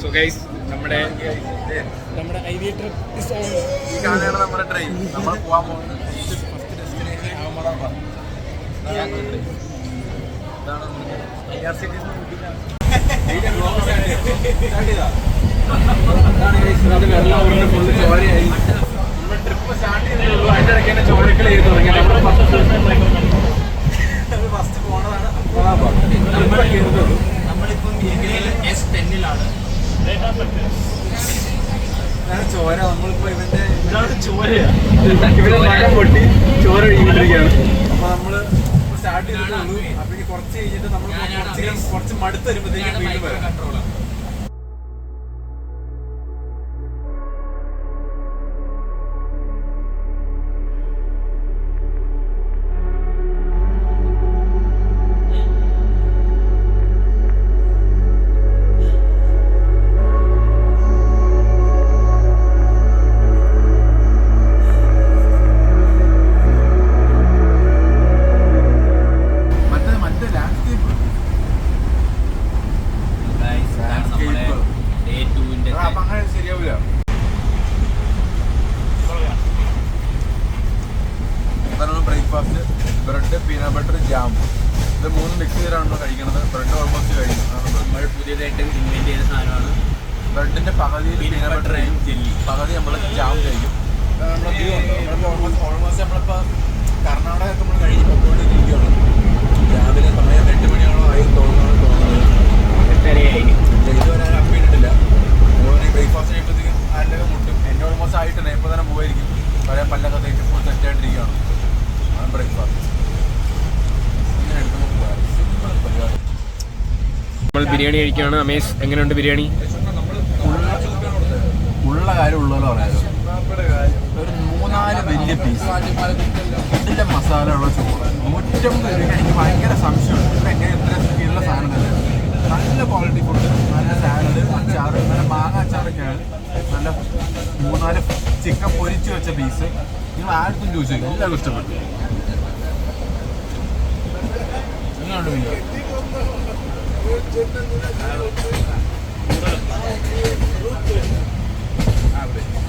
So guys നമ്മുടെ ഐവിയേറ്റർ is on. ഈ കാണുകയാണ് നമ്മുടെ ട്രെയിൻ. നമ്മൾ പോകാൻ പോകുന്നത് ഫസ്റ്റ് ഡെസ്റ്റിനേഷൻ അഹമ്മദാബാദ്. ഇതാണ് വെള്ളം ഫുള്ള് ചോരയായി. നമ്മൾ ട്രിപ്പ് സ്റ്റാർട്ട് ചെയ്തിട്ടുള്ളൂ. അതിൻ്റെ ഇടയ്ക്ക് തന്നെ ചോരക്കളി ചെയ്ത് തുടങ്ങി. നമ്മൾ ഫസ്റ്റ് പോണതാണ് അഹമ്മദാബാദ്. നമ്മളിപ്പം S10-ലാണ്. ചോര നമ്മളിപ്പോ ഇവന്റെ ഇവിടെ നഖം പൊട്ടി ചോര ഒഴുകിക്കൊണ്ടിരിക്കുകയാണ്. അപ്പൊ നമ്മള് സ്റ്റാർട്ട് ചെയ്തിട്ടുള്ളൂ. അപ്പൊ കുറച്ച് കഴിഞ്ഞിട്ട് നമ്മൾ കുറച്ച് മടുത്ത് വരുമ്പോഴത്തേക്കും വീണ്ടും വരാം. Breakfast bread peanut butter jam ഇത് മൂന്നും മിക്സ് ചെയ്തിട്ടാണ് കഴിക്കുന്നത്. ബ്രെഡ് ഓൾമോസ്റ്റ് കഴിഞ്ഞു. നമ്മൾ പുതിയതായിട്ട് ഇൻവെന്റ് ചെയ്ത സാധനമാണ്. ബ്രെഡിന്റെ പകുതി പീനട്ട് ബട്ടർ ജെല്ലി, പകുതി നമ്മൾ ജാം കഴിക്കും. നമ്മുടെ വ്യൂ ഉണ്ട്. നമ്മളിപ്പോൾ ഓൾമോസ്റ്റ് നമ്മളിപ്പോൾ കർണാടക നമ്മൾ കഴിഞ്ഞ് പൊക്കോണ്ടിരിക്കുകയാണ്. രാവിലെ സമയം 8 മണിയാണോ ആയി തോന്നുന്നത്. ഇതുവരെ അപ്പിയിട്ടില്ല. ബ്രേക്ക്ഫാസ്റ്റ് കഴിയുമ്പോഴത്തേക്കും ആരിലൊക്കെ മുട്ടും. എൻ്റെ ഓൾമോസ്റ്റ് ആയിട്ടില്ല. ഇപ്പോൾ തന്നെ പോയിരിക്കും. പഴയ പല്ലൊക്കെ തേച്ച് ഫുൾ സെറ്റായിട്ടിരിക്കുകയാണ്. ബ്രേക്ക്ഫാസ്റ്റ് നമ്മൾ ബിരിയാണി കഴിക്കുകയാണ്. അമേസ് എങ്ങനെയുണ്ട് ബിരിയാണി? ഉള്ള കാര്യം ഉള്ളല്ലോ പറയാമല്ലോ. ഒരു 3-4 വലിയ പീസ് ഇതിൻ്റെ മസാല ഉള്ള ചോറ് 150 രൂപ. എനിക്ക് ഭയങ്കര സംശയമുണ്ട് ഇപ്പം എങ്ങനെ ഇത്ര സ്പീഡുള്ള സാധനം തന്നെ. നല്ല ക്വാളിറ്റി ഫുഡ്, നല്ല സാലഡ്, അച്ചാറ്, നല്ല മാങ്ങ അച്ചാറൊക്കെയാണ്. നല്ല 3-4 ചിക്കൻ പൊരിച്ച് വെച്ച പീസ്. നിങ്ങൾ ആർക്കും ചോദിച്ചു എല്ലാവർക്കും ഇഷ്ടപ്പെട്ടു.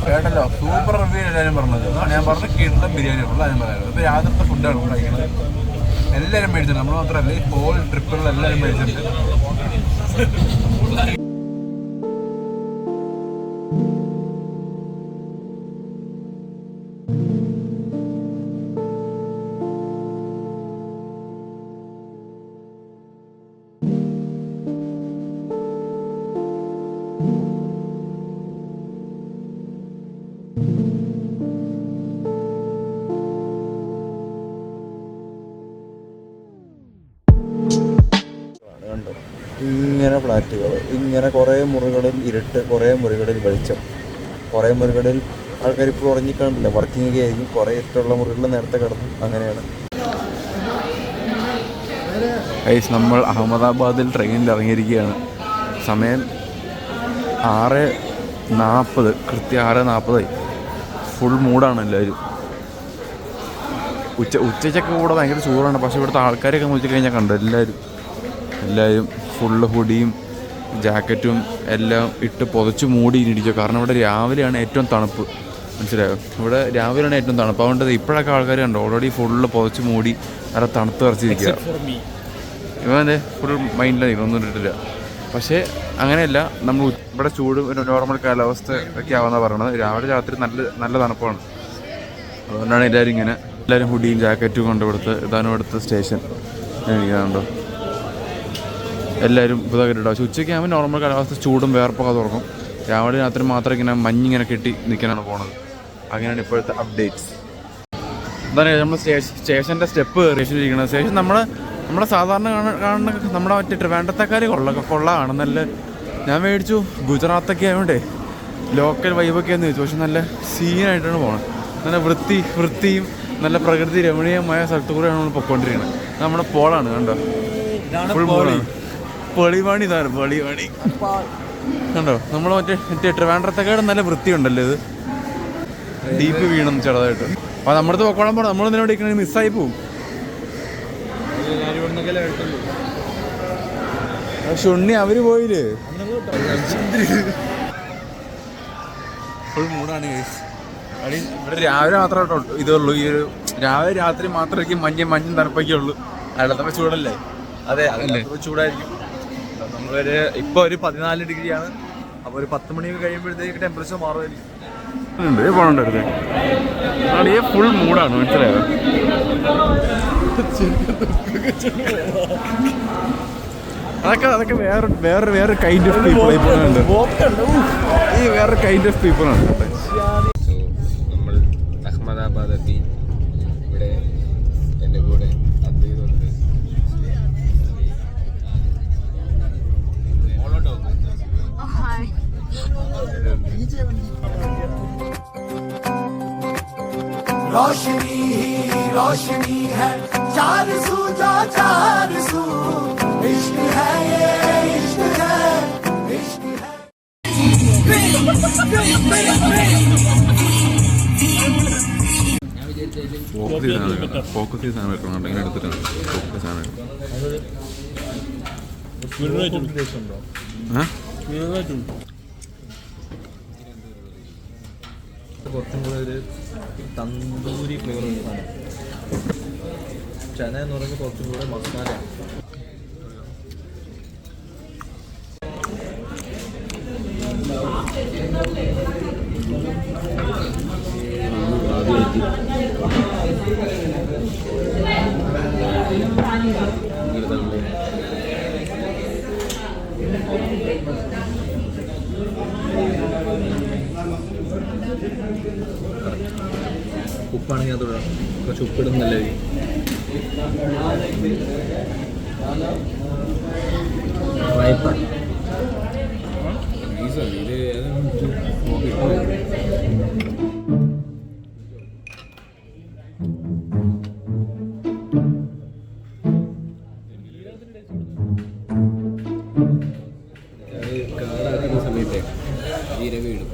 കേട്ടല്ലോ, സൂപ്പർ റിവ്യൂ എല്ലാവരും പറഞ്ഞത്. ഞാൻ പറഞ്ഞ കിട്ടുന്ന ബിരിയാണി ഉള്ള ഞാൻ പറയാറ്. ഇപ്പോൾ രാത്രിത്തെ ഫുഡാണ് കഴിക്കുന്നത്. എല്ലാവരും മേടിച്ചിട്ടുണ്ട്. നമ്മൾ മാത്രമല്ല, ഈ ഹോൾ ട്രിപ്പുകൾ എല്ലാവരും മേടിച്ചിട്ടുണ്ട്. ഇങ്ങനെ ഫ്ലാറ്റുകൾ, ഇങ്ങനെ കുറേ മുറികളിൽ ഇരുട്ട്, കുറേ മുറികളിൽ വെളിച്ചം, കുറേ മുറികളിൽ ആൾക്കാർ ഇപ്പോൾ ഉറങ്ങിക്കാണില്ല, വർക്കിംഗ് ഒക്കെ ആയിരിക്കും. കുറേ ഇരുട്ടുള്ള മുറികളിൽ നേരത്തെ കിടന്നു. അങ്ങനെയാണ് ഗൈസ്. നമ്മൾ അഹമ്മദാബാദിൽ ട്രെയിനിൽ ഇറങ്ങിയിരിക്കുകയാണ്. സമയം 6:40, കൃത്യം 6:40. ഫുൾ മൂഡാണ് എല്ലാവരും. ഉച്ചയ്ക്കൊക്കെ കൂടെ ഭയങ്കര ചൂടാണ്. പക്ഷേ ഇവിടുത്തെ ആൾക്കാരൊക്കെ നോക്കി കഴിഞ്ഞാൽ കണ്ടു എല്ലാവരും ഫുള്ള് ഹുഡിയും ജാക്കറ്റും എല്ലാം ഇട്ട് പുതച്ച് മൂടിയിരിക്കുക. കാരണം ഇവിടെ രാവിലെയാണ് ഏറ്റവും തണുപ്പ്. മനസ്സിലായോ? ഇവിടെ രാവിലെയാണ് ഏറ്റവും തണുപ്പ്. അതുകൊണ്ട് ഇപ്പോഴൊക്കെ ആൾക്കാർ കണ്ടോ ഓൾറെഡി ഫുള്ള് പുതച്ച് മൂടി നല്ല തണുത്ത് വരച്ചിരിക്കുക. ഇവൻ്റെ ഫുൾ മൈൻഡിലാണ് ഒന്നും ഇട്ടിട്ടില്ല. പക്ഷേ അങ്ങനെയല്ല, നമ്മൾ ഇവിടെ ചൂട് ഒരു നോർമൽ കാലാവസ്ഥ ഒക്കെ ആവുമെന്നാണ് പറയണത്. രാവിലെ രാത്രി നല്ല തണുപ്പാണ്. അതുകൊണ്ടാണ് എല്ലാവരും ഹുഡിയും ജാക്കറ്റും കൊണ്ടുകൊടുത്ത് ഇതാണ് ഇവിടുത്തെ സ്റ്റേഷൻ. എനിക്കുണ്ടോ എല്ലാവരും ഇതൊക്കെ ഇട്ടോ. പക്ഷേ ഉച്ചയ്ക്ക് ആകുമ്പോൾ നോർമൽ കാലാവസ്ഥ ചൂടും വേർപ്പൊക്കെ തുറക്കും. രാവിലെ രാത്രി മാത്രം ഇങ്ങനെ മഞ്ഞിങ്ങനെ കെട്ടി നിൽക്കാനാണ് പോണത്. അങ്ങനെയാണ് ഇപ്പോഴത്തെ അപ്ഡേറ്റ്സ്. എന്താണ് നമ്മൾ സ്റ്റേഷൻ്റെ സ്റ്റെപ്പ് കയറിയിരിക്കുന്നത്. സ്റ്റേഷൻ നമ്മളെ സാധാരണ കാണുന്ന നമ്മുടെ മറ്റേ ട്രിവാൻഡ്രത്തേക്കാർ കൊള്ളാണ്. നല്ല ഞാൻ മേടിച്ചു. ഗുജറാത്തൊക്കെ ആയതുകൊണ്ടേ ലോക്കൽ വൈബൊക്കെയാന്ന് ചോദിച്ചു. പക്ഷെ നല്ല സീനായിട്ടാണ് പോകുന്നത്. നല്ല വൃത്തിയും നല്ല പ്രകൃതി രമണീയമായ സ്ഥലത്തു കൂടെയാണ് നമ്മൾ പൊയ്ക്കൊണ്ടിരിക്കുന്നത്. നമ്മുടെ പോളാണ് കണ്ടോ, ഫുൾ പോളാണ്. പൊളിവാണി ഇതാണ് പൊളിവാണി കണ്ടോ. നമ്മൾ മറ്റേ ട്രിവാൻഡ്രത്തേക്കാട് നല്ല വൃത്തിയുണ്ടല്ലോ. ഇത് ഡീപ്പ് വീണം ചെറുതായിട്ട്. അപ്പോൾ നമ്മുടെ അടുത്ത് പൊക്കോളം പോകണം. നമ്മളെന്തിനാ ഇവിടെ മിസ്സായി പോവും. പക്ഷെ ഉണ്ണി അവര് പോയില്ലേ ഫുൾ മൂടാണ് ഇവിടെ രാവിലെ മാത്രമേ ഇതുള്ളൂ ഈ ഒരു രാവിലെ രാത്രി മാത്രമേ മഞ്ഞും തണുപ്പൊക്കെ ഉള്ളൂ. അടുത്തപ്പോൾ ചൂടല്ലേ? അതെ ചൂടായിരിക്കും. നമ്മളൊരു ഇപ്പോൾ ഒരു 14 ഡിഗ്രിയാണ്. അപ്പോൾ ഒരു 10 മണിയൊക്കെ കഴിയുമ്പോഴത്തേക്ക് ടെമ്പറേച്ചർ മാറുമായിരിക്കും. പോകണ്ടത് ഫുൾ മൂടാണ്, മനസ്സിലായോ? അതൊക്കെ വേറെ കൈൻഡ് ഓഫ് പീപ്പിൾ ആയി പോകുന്നുണ്ട്. ഈ വേറെ കൈൻഡ് ഓഫ് പീപ്പിൾ ആണ്. നമ്മൾ അഹമ്മദാബാദ് എത്തി. ഇവിടെ എൻ്റെ കൂടെ അദ്വൈതുണ്ട്. रोशनी ही रोशनी है, चार सू जा चार सू, इश्क है ये इश्क है, इश्क है. ഫോക്കസ് ചെയ്ത് സാധനം വെക്കണം. ഇങ്ങനെ എടുത്തിട്ടാണ് ഫോക്കസ് സാധനം. കുറച്ചും കൂടെ ഒരു തന്തൂരി ഫ്ലേവർ സാധനം. ചന എന്ന് പറയുമ്പോൾ കുറച്ചും കൂടെ മസാല. ഉപ്പാണെങ്കിൽ അതോടെ കുറച്ച് ഉപ്പിടും നല്ലതായിരിക്കും. കാടാക്കുന്ന സമയത്തെ ജീരകം ഇടും.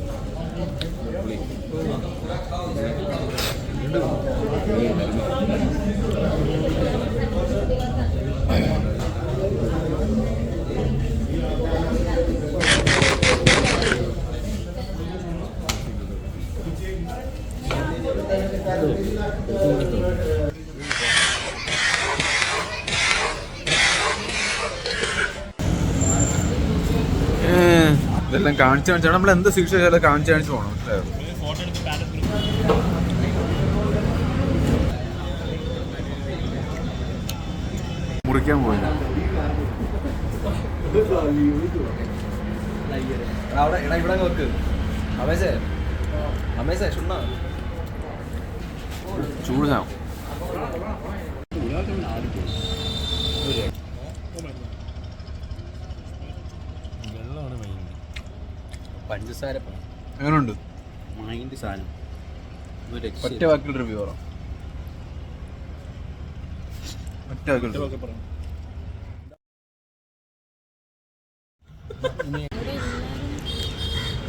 ഇതെല്ലാം കാണിച്ചാണ് നമ്മൾ എന്ത് ശിക്ഷ കാണിച്ചു പോകണം. മുറിക്കാൻ പോയില്ല. ഇവിടെ നോക്ക് അമേസേ അമേസേ ചുണ്ണ ചൂട് സാധനം. പഞ്ചസാര എങ്ങനെയുണ്ട്? മൈൻഡ് സാധനം ഒറ്റ വാക്കിൽ റിവ്യൂ പറ. ഒറ്റ വാക്കിൽ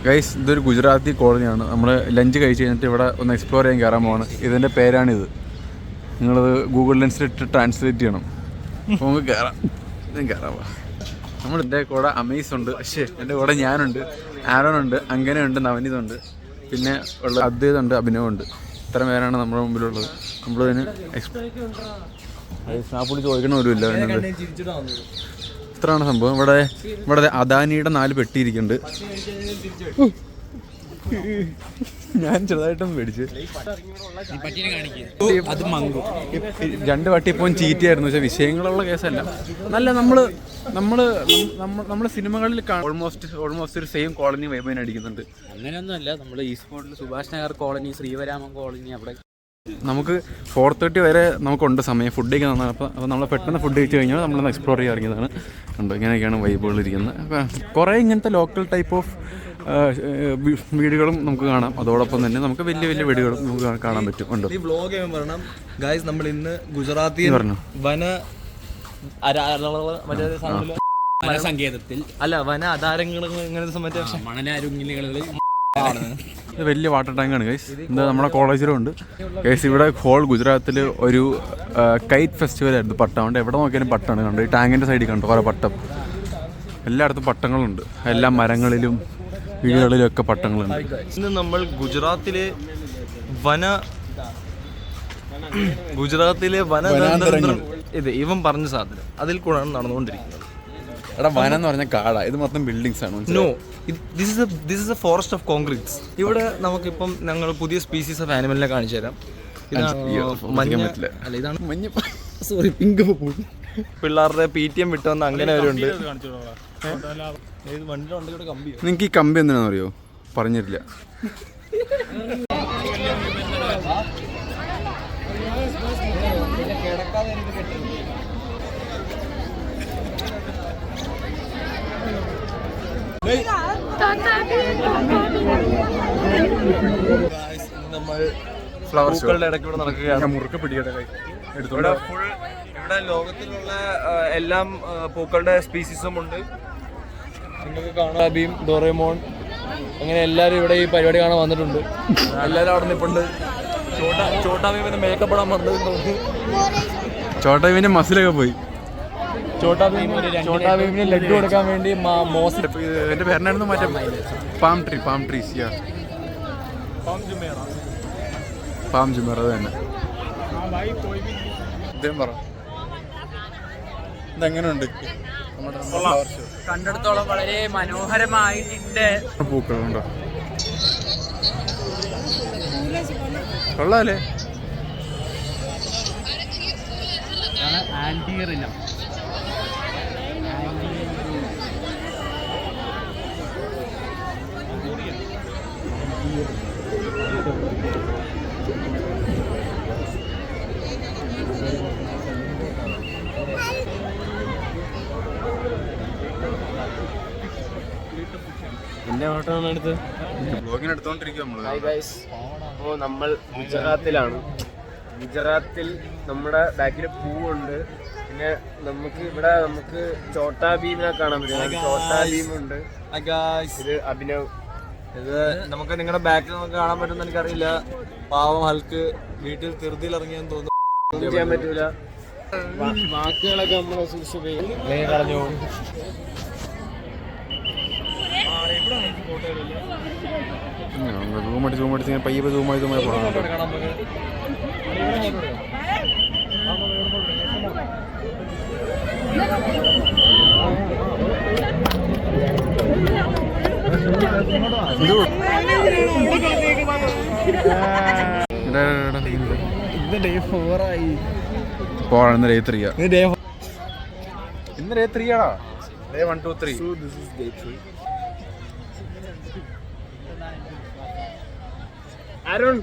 ഗൈസ്, ഇതൊരു ഗുജറാത്തി കോളനിയാണ്. നമ്മൾ ലഞ്ച് കഴിച്ച് കഴിഞ്ഞിട്ട് ഇവിടെ ഒന്ന് എക്സ്പ്ലോർ ചെയ്യാൻ കയറാൻ പോവാണ്. ഇതിൻ്റെ പേരാണിത്. നിങ്ങളത് ഗൂഗിൾ ലെൻസിലിട്ട് ട്രാൻസ്ലേറ്റ് ചെയ്യണം. അപ്പോൾ നമുക്ക് കയറാം. നമ്മളിൻ്റെ കൂടെ അമീസ് ഉണ്ട്, എൻ്റെ കൂടെ ഞാനുണ്ട്, ആരോണുണ്ട്, അങ്ങനെയുണ്ട്, നവനീതുണ്ട്, പിന്നെ ഉള്ള അദ്വൈതുണ്ട്, അഭിനവുണ്ട്. ഇത്ര പേരാണ് നമ്മുടെ മുമ്പിലുള്ളത്. നമ്മളിതിന് സ്നാപ്പുള്ളി ചോദിക്കണ പോലുമില്ല. ഇത്രയാണ് സംഭവം. ഇവിടെ അദാനിയുടെ 4 പെട്ടിയിരിക്കുന്നുണ്ട്. ഞാൻ ചെറുതായിട്ടൊന്നും മേടിച്ച് 2 പട്ടി ഇപ്പം ചീറ്റിയായിരുന്നു. പക്ഷെ വിഷയങ്ങളുള്ള കേസല്ല. നല്ല നമ്മള് സിനിമകളിൽ ഓൾമോസ്റ്റ് ഒരു സെയിം കോളനി വൈബൈൻ അടിക്കുന്നുണ്ട്. അങ്ങനെയൊന്നുമല്ല. നമ്മൾ ഈ സ്പോട്ടിൽ സുഭാഷ് നഗർ കോളനി, ശ്രീവരാമൻ കോളനി, അവിടെ നമുക്ക് 4:30 വരെ നമുക്കുണ്ട് സമയം ഫുഡ് കഴിക്കാൻ. അപ്പോൾ നമ്മൾ പെട്ടെന്ന് ഫുഡ് കഴിച്ച് കഴിഞ്ഞാൽ നമ്മളൊന്ന് എക്സ്പ്ലോർ ചെയ്യാൻ ഇറങ്ങിയതാണ്. ഉണ്ട്, ഇങ്ങനെയൊക്കെയാണ് വൈബുകൾ ഇരിക്കുന്നത്. കുറേ ഇങ്ങനത്തെ ലോക്കൽ ടൈപ്പ് ഓഫ് വീടുകളും നമുക്ക് കാണാം. അതോടൊപ്പം തന്നെ നമുക്ക് വലിയ വീടുകളും നമുക്ക് കാണാൻ പറ്റും. ഉണ്ട്. ഈ വ്ലോഗ് പറയണം ഗൈസ്. നമ്മൾ ഇന്ന് ഗുജറാത്തി പറഞ്ഞു സങ്കേതത്തിൽ വന ആധാരങ്ങൾ ഇങ്ങനത്തെ മണലാരുങ്ങിലുകളിൽ ഇത് വലിയ വാട്ടർ ടാങ്കാണ് ഗൈസ്. ഇത് നമ്മുടെ കോളേജിലും ഉണ്ട് ഗൈസ്. ഇവിടെ ഹോൾ ഗുജറാത്തിൽ ഒരു കൈറ്റ് ഫെസ്റ്റിവൽ ആയിരുന്നു. പട്ടം കൊണ്ട് എവിടെ നോക്കിയാലും പട്ടമാണ് കണ്ടത്. ഈ ടാങ്കിൻ്റെ സൈഡിൽ കണ്ടു കുറേ പട്ടം. എല്ലായിടത്തും പട്ടങ്ങളുണ്ട്. എല്ലാ മരങ്ങളിലും വീടുകളിലും ഒക്കെ പട്ടങ്ങളുണ്ട്. ഇന്ന് നമ്മൾ ഗുജറാത്തിലെ ഇത് ഇവൻ പറഞ്ഞ സാധനം അതിൽ കൂടെയാണ് നടന്നുകൊണ്ടിരിക്കുന്നത്. എടാ വനം എന്ന് പറഞ്ഞ കാടാ, ഇത് മൊത്തം ബിൽഡിങ്സ് ആണ്. No, this is a forest of concretes. ഇവിടെ നമുക്കിപ്പം ഞങ്ങൾ പുതിയ സ്പീസീസ് ഓഫ് ആനിമലിനെ കാണിച്ചു തരാം. ഇതാണ് സോറി പിങ്ക് പിള്ളേരുടെ PTM വിട്ടുവന്ന് അങ്ങനെ അവരുണ്ട്. നിങ്ങൾക്ക് ഈ കമ്പി എന്തിനാണെന്ന് അറിയോ? പറഞ്ഞിട്ടില്ല. നമ്മൾ പൂക്കളുടെ ഇടയ്ക്കൂടെ നടക്കുകയാണ്. മുറുക്കെ പിടിക്കട്ടെ കൈ ഇവിടെ ഫുൾ ഇവിടെ ലോകത്തിലുള്ള എല്ലാം പൂക്കളുടെ സ്പീസീസും ഉണ്ട്. നിങ്ങൾക്ക് കാണാം ഭീം, ഡോറേമോൺ അങ്ങനെ എല്ലാവരും ഇവിടെ ഈ പരിപാടി കാണാൻ വന്നിട്ടുണ്ട്. എല്ലാവരും അവിടെ നിൽപ്പുണ്ട്. ചോട്ടാ ഭീമിന് മേക്കപ്പ് ഇടാൻ വന്നതെന്ന് തോന്നുന്നു. ചോട്ടാ ഭീമിന്റെ മസിലൊക്കെ പോയി. ചോട്ടാ ഭീമിന് ലെഗ് കൊടുക്കാൻ വേണ്ടി മോസ്. എന്റെ പേരിനായിരുന്നു മറ്റേ പാം ട്രീസ് പാം ജുമേറ അത് തന്നെ. ഇദ്ദേഹം പറ ഇതെങ്ങനെയുണ്ട്? കണ്ടെടുത്തോളം വളരെ മനോഹരമായിട്ടുണ്ട്. പൂക്കളുണ്ടോ? കൊള്ളാല്ലേ? ആന്റിയറില്ല. അപ്പോൾ നമ്മൾ ഗുജറാത്തിലാണ്. ഗുജറാത്തിൽ നമ്മുടെ ബാക്കിൽ പൂവുണ്ട്. പിന്നെ നമുക്ക് ചോട്ടാ ഭീമിനെ കാണാൻ പറ്റും. ചോട്ടാ ഭീമുണ്ട്. ഇത് അഭിനവ്. ഇത് നമുക്ക് നിങ്ങളുടെ ബാക്കിൽ നമുക്ക് കാണാൻ പറ്റുമെന്ന് എനിക്കറിയില്ല. പാവം ഹൽക്ക് വീട്ടിൽ തെറുതിയിൽ ഇറങ്ങിയെന്ന് തോന്നുന്നു. ഒന്നും ചെയ്യാൻ പറ്റൂല. വാക്കുകളൊക്കെ നമ്മളെ സൂക്ഷിച്ചു കളഞ്ഞു. സൂമടിച്ച് പയ്യെ സൂമായി പോകണം. ഇന്ന് ഡേ 3 ഇന്ന് ഡേ 3 ആടാ. ഡേ 1 2 3. അരുൺ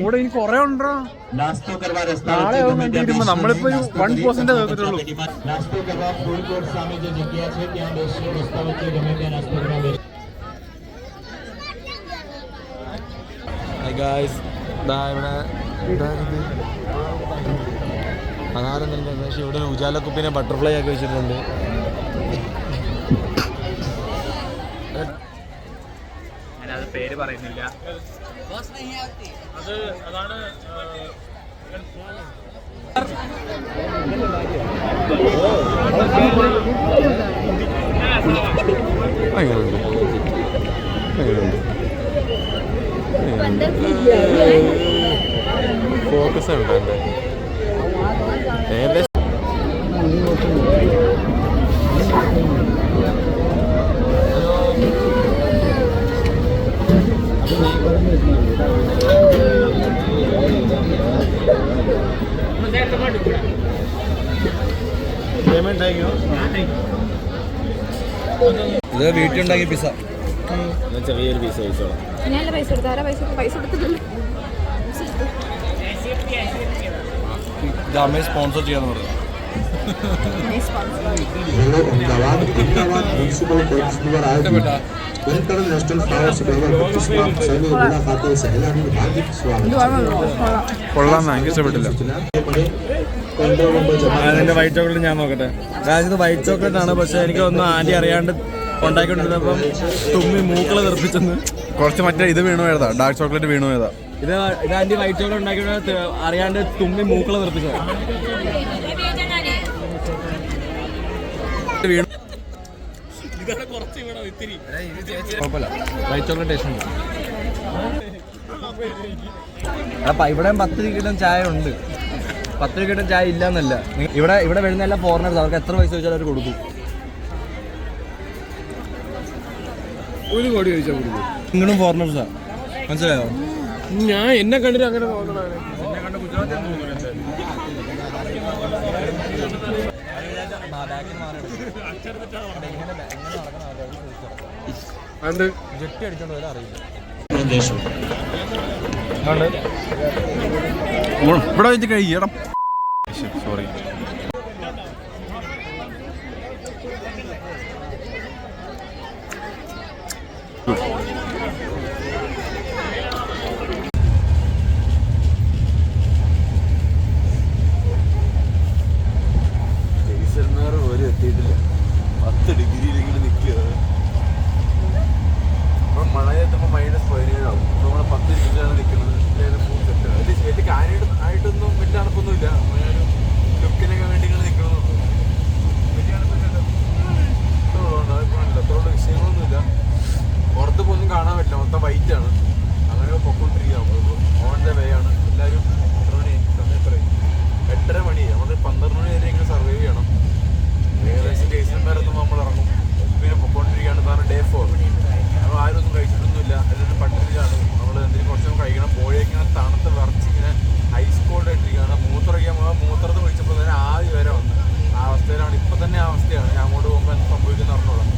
കൂടെ ഇനി കൊറേ ഉണ്ടോ? നാളെ കണ്ടിരുമ്പോ നമ്മളിപ്പോ ഒരു 1% കേൾക്കത്തുള്ളൂ. പക്ഷേ ഇവിടെ ഉജാലക്കുപ്പിനെ ബട്ടർഫ്ലൈ ആക്കി വെച്ചിട്ടുണ്ട്. ഞാനത് പേര് പറയുന്നില്ല. അതാണ് ഫോക്കസ് ഉണ്ട് എൻ്റെ ഏകദേശം. ഇത് വീട്ടിലുണ്ടാക്കിയ പിസ്സ. ചെറിയൊരു പീസ് കഴിച്ചോളാം. ഞാനല്ല പൈസ കൊടുത്ത ആരാ പൈസ കൊടുത്തിട്ടുണ്ട്. ഇത് അമ്മയെ സ്പോൺസർ ചെയ്യാന്ന് പറഞ്ഞു. અમદાવાદ મ્યુનિસિપલ કોર્પોરેશન દ્વારા બેંકર નેશનલ ફ્લાવર ફેસ્ટિવલ 25મા શહેરની મુલાકાતે સહેલાણીનું હાર્દિક સ્વાગત. കൊള്ളാം, എനിക്ക് ഇഷ്ടപ്പെട്ടില്ല. അതിന്റെ വൈറ്റ് ചോക്ലേറ്റ് ഞാൻ നോക്കട്ടെ. ഇത് വൈറ്റ് ചോക്ലേറ്റ് ആണ്, പക്ഷെ എനിക്ക് ഒന്നും ആന്റി അറിയാണ്ട് ഉണ്ടാക്കിക്കൊണ്ടിരുന്നപ്പം തുമ്മി മൂക്കളെ തെറിപ്പിച്ചെന്ന്. കുറച്ച് മറ്റേ ഇത് വീണു ഏതാ, ഡാർക്ക് ചോക്ലേറ്റ് വീണു ഏതാ. ഇത് ആന്റി വൈറ്റ് ചോക്ലേറ്റ് ഉണ്ടാക്കിയിട്ട് അറിയാണ്ട് തുമ്മി മൂക്കളെ തെറിപ്പിച്ചത്. വൈറ്റ് ചോക്ലേറ്റ് ടേസ്റ്റ് ഉണ്ട്. അപ്പൊ ഇവിടെ 10 രൂപ ചായ ഉണ്ട്, 10 രൂപ ചായ ഇല്ല എന്നല്ല. ഇവിടെ വരുന്ന എല്ലാ ഫോറിനേഴ്സ്, അവർക്ക് എത്ര പൈസ ചോദിച്ചാൽ അവർ കൊടുക്കും. ഒരു കോടി ചോദിച്ചാൽ കൊടുക്കും. നിങ്ങളും ഫോറിനേഴ്സാ, മനസ്സിലായോ? ഞാൻ എന്നെ കണ്ടിട്ട് അങ്ങനെ തോന്നണേ. ജെട്ടി അടിച്ചോണ്ട് വരെ അറിയില്ല. ഇവിടെ വെച്ച് കഴിയണം. സോറി. ഒരു എത്തിയിട്ടില്ല. 10 ഡിഗ്രിയിലിങ്ങനെ നിൽക്കുക. ഇപ്പം മഴ എത്തുമ്പോൾ -17 ആവും. നമ്മൾ 10 ഡിഗ്രിയിലാണ് നിൽക്കുന്നത്. വലിയ കാര്യമായിട്ടൊന്നും വലിയ തണുപ്പൊന്നുമില്ല. ഒരു ലുക്കിനൊക്കെ വേണ്ടി ഇങ്ങനെ നിൽക്കണമെന്നുള്ളൂ. വലിയ തണുപ്പില്ലല്ലോ, അത്രയുള്ള വിഷയങ്ങളൊന്നുമില്ല. പുറത്ത് പോലും കാണാൻ പറ്റില്ല, മൊത്തം വൈറ്റാണ്. അങ്ങനെ പൊക്കോണ്ടിരിക്കുക. ഓൺ ദ വേ ആണ് എല്ലാവരും. എത്ര മണിയായി? സമയം എത്രയായി? 8:30 മണിയായി. നമ്മൾ 12 മണി വരെ ഇങ്ങനെ സർവൈവ് ചെയ്യണം. ഏകദേശം കേസിന്മാരെത്തുമ്പോൾ നമ്മൾ ഇറങ്ങും. പിന്നെ പൊക്കോണ്ടിരിക്കുകയാണ്. കാരണം ഡേ 4. നമ്മൾ ആരും ഒന്നും കഴിച്ചിട്ടൊന്നുമില്ല, എല്ലാവരും പട്ടിണിയിലാണ്. നമ്മൾ എന്തെങ്കിലും കുറച്ചൊന്നും കഴിക്കണം. പോയേക്കിങ്ങനെ തണുത്ത് വിറച്ചിങ്ങനെ ഐസ് കോൾഡ് ആയിട്ടിരിക്കുകയാണ്. മൂത്രത്ത് വിളിച്ചപ്പോൾ തന്നെ ആദ്യം വരെ വന്ന് ആ അവസ്ഥയിലാണ്. ഇപ്പം തന്നെ ആ അവസ്ഥയാണ്. ഞാൻ അങ്ങോട്ട് പോകുമ്പോൾ എന്ത് സംഭവിക്കുന്ന അറിഞ്ഞോളാം.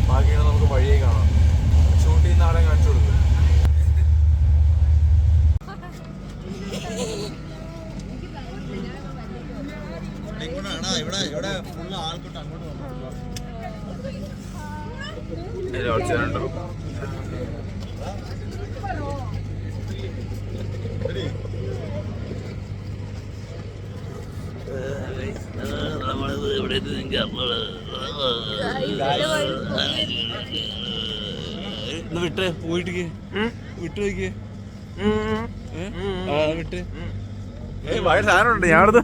ബാക്കിയാണ് നമുക്ക് വഴിയെ കാണാം. ഷൂട്ട് ചെയ്യുന്ന ആളെ കാണിച്ചു കൊടുക്കും. വിട്ടേ പോയിട്ട് വിട്ടു നോക്കിയേ. വിട്ട് സാധനമുണ്ട്. ഞാനത്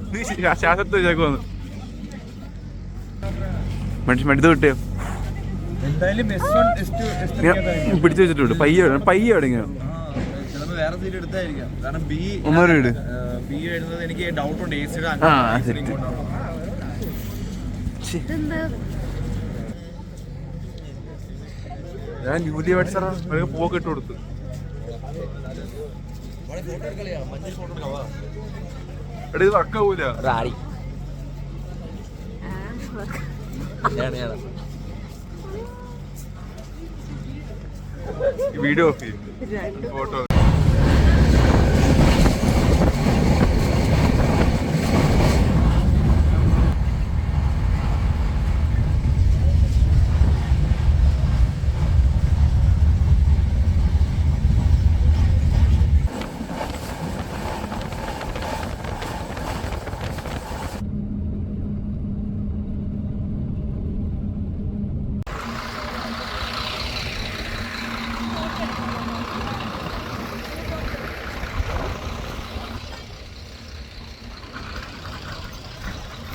ശ്വാസത്ത് വെച്ചേക്ക് വന്നു. മടുത്ത് വിട്ടയോ? പിടിച്ചു വെച്ചിട്ടുണ്ട്. പയ്യ ഇങ്ങനെ വേറെ സീറ്റ് എടുത്തായിരിക്കാം. കാരണം ഒന്നൂടെ ഇട്. ബി എഴുതുന്നത് എനിക്ക് ഡൗട്ട് ഉണ്ട്. ഞാൻ ന്യൂലി പഠിച്ചാ പോക്ക് ഇട്ട് കൊടുത്തു. എടാ ഇത് വർക്കാവൂല. വീഡിയോ ഓഫ് ചെയ്യും. ഫോട്ടോ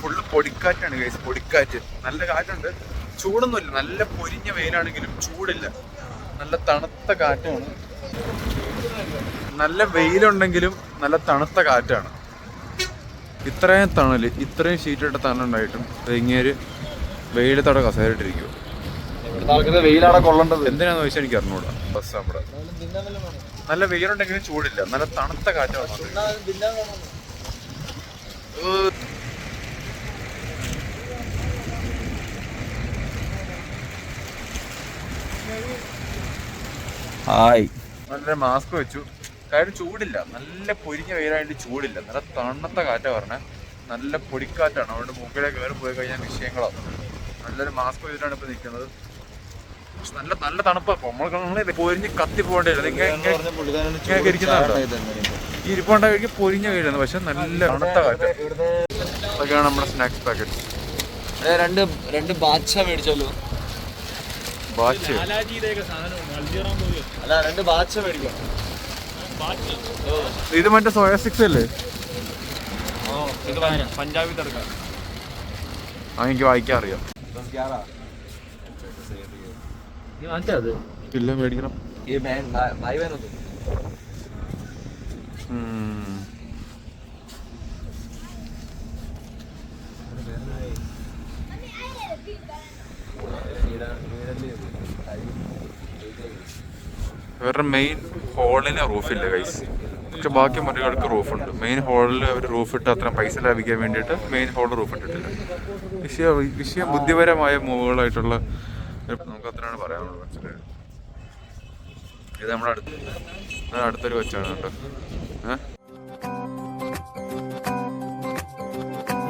ഫുള്ള് പൊടിക്കാറ്റാണ് ഗൈസ്. പൊടിക്കാറ്റ്. നല്ല കാറ്റുണ്ട്, ചൂടൊന്നുമില്ല. നല്ല പൊരിഞ്ഞ വെയിലാണെങ്കിലും ചൂടില്ല. നല്ല തണുത്ത കാറ്റാണ്. നല്ല വെയിലുണ്ടെങ്കിലും നല്ല തണുത്ത കാറ്റാണ്. ഇത്രയും തണല്, ഇത്രയും ഷീറ്റിട്ട തണലുണ്ടായിട്ടും ഇങ്ങേര് വെയിലത്തോടെ കസേരയിട്ടിരിക്കും. വെയിലാണ് കൊള്ളേണ്ടത്. എന്തിനാന്ന് ചോദിച്ചാൽ എനിക്ക് അറിഞ്ഞൂടാ. ബസ് നമ്മുടെ നല്ല വെയിലുണ്ടെങ്കിലും ചൂടില്ല. നല്ല തണുത്ത കാറ്റാണ്. ഹായ്. നല്ല മാസ്ക് വെച്ചു. കാര്യം ചൂടില്ല. നല്ല പൊരിഞ്ഞ വെയിലായിട്ട് ചൂടില്ല. നല്ല തണുത്ത കാറ്റാ പറഞ്ഞേ. നല്ല പൊടിക്കാറ്റാണ്, അതുകൊണ്ട് മൂക്കിലെ കയറി പോയി കഴിഞ്ഞാൽ വിഷയങ്ങളാണ്. നല്ലൊരു മാസ്ക് വെച്ചിട്ടാണ് ഇപ്പോൾ നിൽക്കുന്നത്. പക്ഷെ നല്ല നല്ല തണുപ്പാണ്. നമ്മൾ പൊരിഞ്ഞ് കത്തി പോകേണ്ടത് ഇങ്ങനെ ഇരിക്കുന്നുണ്ടോ, ഈ ഇരിപ്പുണ്ടാക്കി പൊരിഞ്ഞ വീഴുന്നത്. പക്ഷെ നല്ല തണുത്ത കാറ്റ്. അതൊക്കെയാണ് നമ്മുടെ സ്നാക്സ് പാക്കറ്റ്. രണ്ട് ബാച്ച മേടിച്ചല്ലോ. ബാച്ച് അല്ല, 2 ബാച്ച മേടിക്കാം. ഇത് മറ്റേ സോയ സ്റ്റിക്സ് അല്ലേ? പഞ്ചാബി തടക്ക. എനിക്ക് വായിക്കാൻ അറിയാം. ഇല്ല, മേടിക്കണം. ഇവരുടെ മെയിൻ ഹോളിന് റൂഫില്ല ഗൈസ്. പക്ഷെ ബാക്കി മുറികൾക്ക് റൂഫുണ്ട്. മെയിൻ ഹോളിൽ അവർ റൂഫിട്ട് അത്രയും പൈസ ലാഭിക്കാൻ വേണ്ടിയിട്ട് മെയിൻ ഹോളിൽ റൂഫ് ഇട്ടിട്ടില്ല. വിഷയം ബുദ്ധിപരമായ മൂവുകളായിട്ടുള്ള നമുക്ക് അത്രയാണ് പറയാനുള്ളത്. മനസ്സിലായത്? ഇത് നമ്മുടെ അടുത്തൊരു കൊച്ചാണ് കേട്ടോ.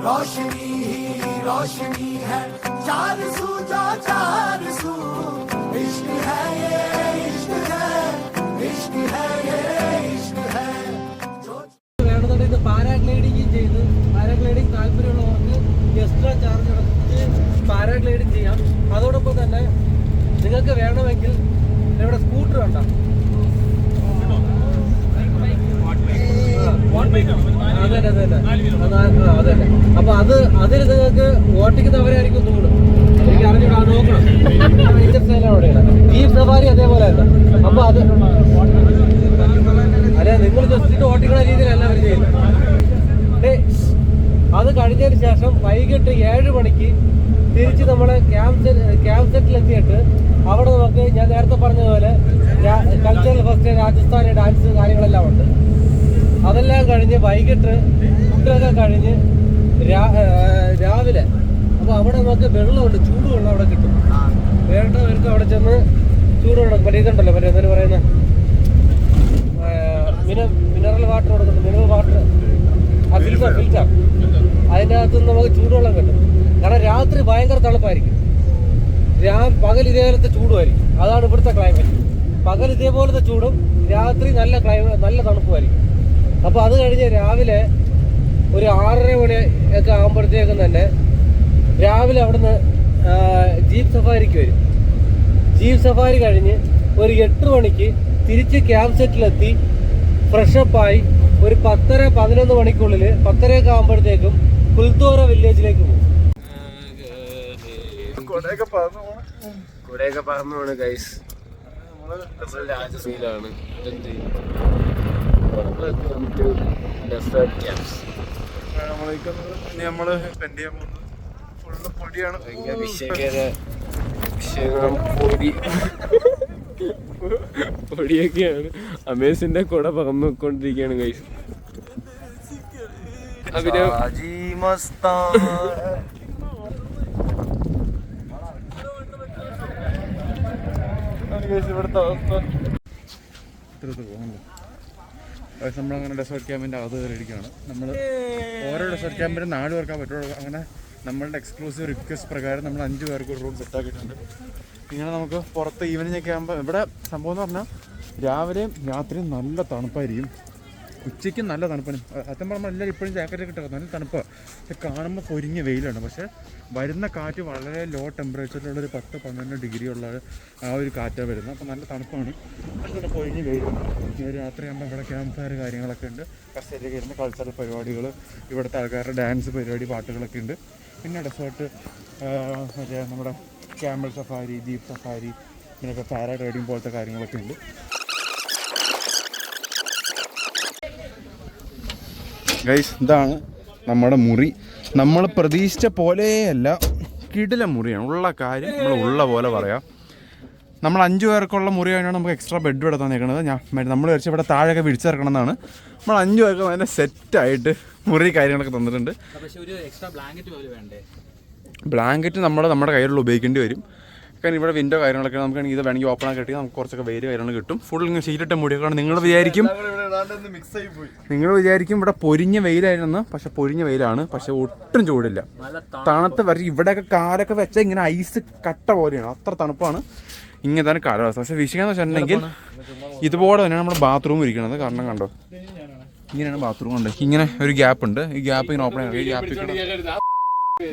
रोशनी ही रोशनी है, चार सू जा चार सू, इश्क है ये इश्क है, इश्क है ये इश्क है. വേണമെന്നുണ്ടെങ്കിൽ പാരാഗ്ലൈഡിങ് ചെയ്ത് പാരാഗ്ലൈഡിങ് താല്പര്യമുള്ളവർക്ക് എക്സ്ട്രാ ചാർജ് അടച്ച് പാരാഗ്ലൈഡിങ് ചെയ്യാം. അതോടൊപ്പം തന്നെ നിങ്ങൾക്ക് വേണമെങ്കിൽ ഇവിടെ സ്കൂട്ടർ ഉണ്ടോ? അതെ. അപ്പൊ അതിൽ നിങ്ങൾക്ക് ഓട്ടിക്കുന്നവരായിരിക്കും തോന്നും. എനിക്ക് അറിഞ്ഞൂടാ, നോക്കണം. ജീപ്പ് സഫാരി അതേപോലെ തന്നെ. അപ്പൊ അത് അല്ലെ, നിങ്ങൾ ജസ്റ്റ് ഓട്ടിക്കുന്ന രീതിയിലല്ല അവർ ചെയ്യുന്നത്. അത് കഴിഞ്ഞതിന് ശേഷം വൈകിട്ട് 7 മണിക്ക് തിരിച്ച് നമ്മൾ ക്യാമ്പ് സെറ്റിലെത്തിയിട്ട് അവിടെ നമുക്ക് ഞാൻ നേരത്തെ പറഞ്ഞതുപോലെ കൾച്ചറൽ ഫെസ്റ്റ്, രാജസ്ഥാനി ഡാൻസ് കാര്യങ്ങളെല്ലാം ഉണ്ട്. അതെല്ലാം കഴിഞ്ഞ് വൈകിട്ട് ഫുഡൊക്കെ കഴിഞ്ഞ് രാവിലെ അപ്പോൾ അവിടെ നമുക്ക് വെള്ളമുണ്ട്, ചൂടുവെള്ളം അവിടെ കിട്ടും. വേണ്ടവർക്ക് അവിടെ ചെന്ന് ചൂടുവെള്ളം മറ്റേ ഇതുണ്ടല്ലോ, മറ്റേ എന്തെങ്കിലും പറയുന്ന മിനറൽ വാട്ടർ കൊടുക്കുന്നുണ്ട്. മിനറൽ വാട്ടർ ഫിൽറ്റർ അതിൻ്റെ അകത്തുനിന്ന് നമുക്ക് ചൂടുവെള്ളം കിട്ടും. കാരണം രാത്രി ഭയങ്കര തണുപ്പായിരിക്കും, പകൽ ഇതേപോലത്തെ ചൂടുമായിരിക്കും. അതാണ് ഇവിടുത്തെ ക്ലൈമറ്റ്. പകൽ ഇതേപോലത്തെ ചൂടും രാത്രി നല്ല തണുപ്പുമായിരിക്കും. അപ്പോൾ അത് കഴിഞ്ഞ് രാവിലെ ഒരു 6:30 മണിയൊക്കെ ആകുമ്പോഴത്തേക്കും തന്നെ രാവിലെ അവിടുന്ന് ജീപ്പ് സഫാരിക്ക് വരും. ജീപ്പ് സഫാരി കഴിഞ്ഞ് ഒരു 8 മണിക്ക് തിരിച്ച് ക്യാമ്പ് സെറ്റിലെത്തി ഫ്രഷപ്പായി ഒരു 10-11 മണിക്കുള്ളിൽ 10:30 ആകുമ്പോഴത്തേക്കും കുൽത്തോറ വില്ലേജിലേക്ക് പോകും. കൊടയൊക്കെ പറന്നു പോണ് ഗൈസ്. രാജസീലാണ് നമ്മള് സ്പെൻഡ് ചെയ്യാൻ പോകുന്നത് ഫുള്ള് പൊടിയാണ്. പൊടിയൊക്കെയാണ്. അമേസിന്റെ കൂടെ പറന്നുകൊണ്ടിരിക്കുകയാണ് ഗൈസ്. ഇവിടുത്തെ അവസ്ഥ നമ്മളങ്ങനെ ഡെസേർട്ട് ക്യാമ്പിൻ്റെ അകത്ത് കയറിയിരിക്കുകയാണ്. നമ്മൾ ഓരോ ഡെസേർട്ട് ക്യാമ്പിനും 4 പേർക്കാൻ പറ്റുള്ളൂ. അങ്ങനെ നമ്മളുടെ എക്സ്ക്ലൂസീവ് റിക്വസ്റ്റ് പ്രകാരം നമ്മൾ 5 പേർക്ക് ഒരു റൂം സെറ്റാക്കിയിട്ടുണ്ട്. ഇങ്ങനെ നമുക്ക് പുറത്ത് ഈവനിങ് ഒക്കെ ആകുമ്പോൾ ഇവിടെ സംഭവം എന്ന് പറഞ്ഞാൽ രാവിലെയും രാത്രിയും നല്ല തണുപ്പായിരിക്കും, ഉച്ചയ്ക്കും നല്ല തണുപ്പാണ്. സത്യം പറഞ്ഞാൽ എല്ലാവരും ഇപ്പോഴും ജാക്കറ്റൊക്കെ ഇട്ടു, നല്ല തണുപ്പാണ്. പക്ഷെ കാണുമ്പോൾ പൊരിഞ്ഞ വെയിലാണ്. പക്ഷേ വരുന്ന കാറ്റ് വളരെ ലോ ടെമ്പറേച്ചറിലുള്ളൊരു 10-12 ഡിഗ്രി ഉള്ള ആ ഒരു കാറ്റാണ് വരുന്നത്. അപ്പോൾ നല്ല തണുപ്പാണ്, നല്ല പൊരിഞ്ഞ വെയിലാണ്. രാത്രിയാകുമ്പോൾ ഇവിടെ ക്യാമ്പ് ഫയർ കാര്യങ്ങളൊക്കെ ഉണ്ട്. കസ്റ്റഡിയൊക്കെ ഇരുന്ന് കൾച്ചറൽ പരിപാടികൾ, ഇവിടുത്തെ ആൾക്കാരുടെ ഡാൻസ് പരിപാടി, പാട്ടുകളൊക്കെ ഉണ്ട്. പിന്നെ ഡെസേർട്ട് മറ്റേ നമ്മുടെ ക്യാമൽ സഫാരി, ജീപ്പ് സഫാരി, പിന്നെ പാരാഗ്ലൈഡിങ് പോലത്തെ കാര്യങ്ങളൊക്കെ ഉണ്ട്. ഗൈസ്, ഇതാണ് നമ്മുടെ മുറി. നമ്മൾ പ്രതീക്ഷിച്ച പോലെയല്ല, കിടിലൻ മുറിയാണ്. ഉള്ള കാര്യം നമ്മൾ ഉള്ള പോലെ പറയാം. നമ്മൾ 5 പേർക്കുള്ള മുറിയായിട്ടാണ് നമുക്ക് എക്സ്ട്രാ ബെഡ് ഇവിടെ തന്നേക്കുന്നത്. നമ്മൾ വിചാരിച്ച ഇവിടെ താഴെയൊക്കെ വിരിച്ചിറക്കണം എന്നാണ്. നമ്മൾ 5 പേർക്ക് അതിൻ്റെ സെറ്റായിട്ട് മുറി കാര്യങ്ങളൊക്കെ തന്നിട്ടുണ്ട്. പക്ഷേ ഒരു എക്സ്ട്രാ ബ്ലാങ്കറ്റ് പോലെ വേണ്ടേ? ബ്ലാങ്കറ്റ് നമ്മുടെ കയ്യിലുള്ള ഉപയോഗിക്കേണ്ടി വരും. കാരണം ഇവിടെ വിൻഡോ കാര്യങ്ങളൊക്കെ നമുക്ക് ഇത് വേണമെങ്കിൽ ഓപ്പൺ ആക്കി കിട്ടി നമുക്ക് കുറച്ചൊക്കെ വെയിൽ കാര്യങ്ങൾ കിട്ടും. ഫുൾ ഇങ്ങനെ ഷീറ്റിട്ട മുടിയൊക്കെ നിങ്ങൾ വിചാരിക്കും ഇവിടെ പൊരിഞ്ഞ വെയിലായിരുന്നു. പക്ഷെ പൊരിഞ്ഞ വെയിലാണ്, പക്ഷെ ഒട്ടും ചൂടില്ല. തണുത്ത് വരച്ച് ഇവിടെയൊക്കെ കാലൊക്കെ വെച്ചാൽ ഇങ്ങനെ ഐസ് കട്ട പോലെയാണ്, അത്ര തണുപ്പാണ്. ഇങ്ങനത്തെ കാലാവസ്ഥ. പക്ഷെ വിഷയം എന്ന് വെച്ചിട്ടുണ്ടെങ്കിൽ ഇതുപോലെ തന്നെയാണ് നമ്മുടെ ബാത്റൂം ഇരിക്കുന്നത്. കാരണം കണ്ടോ, ഇങ്ങനെയാണ് ബാത്റൂം ഉണ്ട്. ഇങ്ങനെ ഒരു ഗ്യാപ്പ് ഉണ്ട്. ഈ ഗ്യാപ്പ് ഇങ്ങനെ ഓപ്പൺ ആക്കി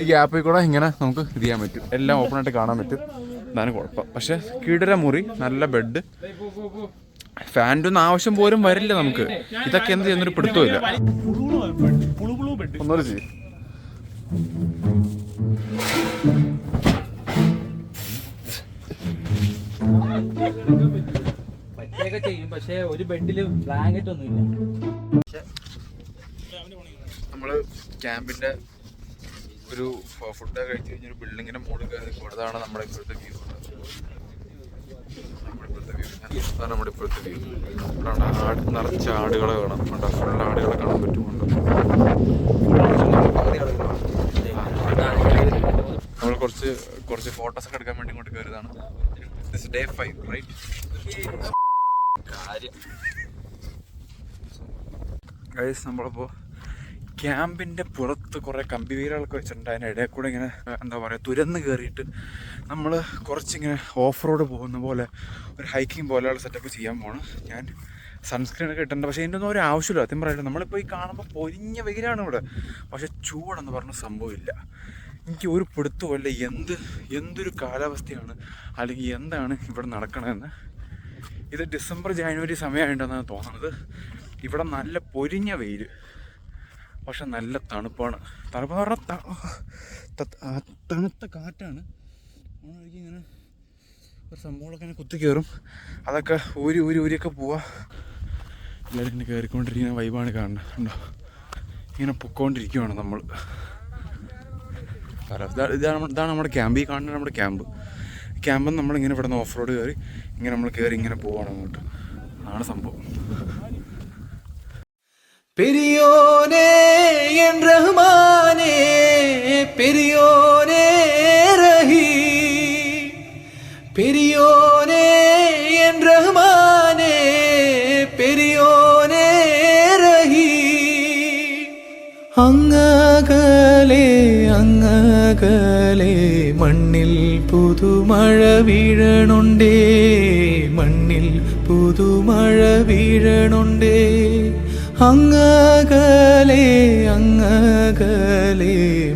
ഈ ഗ്യാപ്പിൽ കൂടെ ഇങ്ങനെ നമുക്ക് ഇത് ചെയ്യാൻ പറ്റും. എല്ലാം ഓപ്പൺ ആയിട്ട് കാണാൻ പറ്റും. അതാണ് കുഴപ്പം. പക്ഷെ കീടര മുറി, നല്ല ബെഡ്, ഫാൻ്റെ ഒന്നും ആവശ്യം പോലും വരില്ല നമുക്ക്. ഇതൊക്കെ എന്ത് ചെയ്യുന്നൊരു പിടുത്തമില്ല. ഒന്നുകൂടെ ചെയ്യും. പക്ഷേ ഒരു ബെഡില് ബ്ലാങ്കറ്റ് ഒന്നുമില്ല. നമ്മള് ക്യാമ്പിന്റെ ഒരു ഫുഡ് കഴിച്ച് കഴിഞ്ഞൊരു ബിൽഡിങ്ങിന്റെ മുകളിൽ കയറി കൊടുത്താണ് നമ്മുടെ ഇപ്പോഴത്തെ വ്യൂ. നമ്മുടെ ഇപ്പോഴത്തെ വ്യൂ ആട് നിറച്ച ആടുകളെ കാണാം. കണ്ടോ, ഫുൾ ആടുകളെ കാണാൻ പറ്റും. നമ്മൾ കുറച്ച് ഫോട്ടോസ് ഒക്കെ എടുക്കാൻ വേണ്ടി ഇങ്ങോട്ട് കയറിയതാണ്. Day 5, right? ഗൈസ്, നമ്മളിപ്പോൾ ക്യാമ്പിൻ്റെ പുറത്ത് കുറേ കമ്പി വീലുകളൊക്കെ വെച്ചിട്ടുണ്ട്. അതിൻ്റെ ഇടയിൽ കൂടെ ഇങ്ങനെ എന്താ പറയുക തുരന്ന് കയറിയിട്ട് നമ്മൾ കുറച്ചിങ്ങനെ ഓഫ് റോഡ് പോകുന്ന പോലെ ഒരു ഹൈക്കിങ് പോലെയുള്ള സെറ്റപ്പ് ചെയ്യാൻ പോകണം. ഞാൻ സൺസ്ക്രീനൊക്കെ ഇട്ടിട്ടുണ്ട്. പക്ഷേ ഇതിൻ്റെ ഒന്നും ഒരു ആവശ്യമില്ല. സത്യം പറയില്ല, നമ്മളിപ്പോൾ ഈ കാണുമ്പോൾ പൊരിഞ്ഞ വെയിലാണ് ഇവിടെ. പക്ഷേ ചൂടെന്ന് പറഞ്ഞ സംഭവമില്ല. എനിക്ക് ഒരു പിടുത്തമല്ല എന്തൊരു കാലാവസ്ഥയാണ് അല്ലെങ്കിൽ എന്താണ് ഇവിടെ നടക്കണമെന്ന്. ഇത് ഡിസംബർ ജാനുവരി സമയമായിട്ടുണ്ടെന്നാണ് തോന്നുന്നത്. ഇവിടെ നല്ല പൊരിഞ്ഞ വെയിൽ, പക്ഷെ നല്ല തണുപ്പാണ്. തണുപ്പെന്ന് പറഞ്ഞാൽ തണുത്ത കാറ്റാണ്. ഇങ്ങനെ ഒരു സംഭവങ്ങളൊക്കെ ഇങ്ങനെ കുത്തി കയറും. അതൊക്കെ ഊരിയൊക്കെ പോവാ. എല്ലാവരും ഇങ്ങനെ കയറിക്കൊണ്ടിരിക്കുന്ന വൈബാണ് കാണുന്നത്. ഉണ്ടോ, ഇങ്ങനെ പൊക്കോണ്ടിരിക്കുവാണ് നമ്മൾ. ഇതാണ് നമ്മുടെ ക്യാമ്പ്. ഈ കാണുന്നത് നമ്മുടെ ക്യാമ്പ് നമ്മളിങ്ങനെ ഇവിടെ നിന്ന് ഓഫ് റോഡ് കയറി നമ്മൾ കയറി ഇങ്ങനെ പോവാണ് അങ്ങോട്ട്. അതാണ് സംഭവം. പെരിയോനേ എൻ റഹ്മാനേ, പെരിയോനേ റഹീം, പെരിയോനേ എൻ റഹ്മാനേ, പെരിയോനേ റഹീം. അങ്ങകലെ മണ്ണിൽ പുതുമഴ വീഴണുണ്ടേ, മണ്ണിൽ പുതുമഴ വീഴണുണ്ടേ. അങ്ങകലെ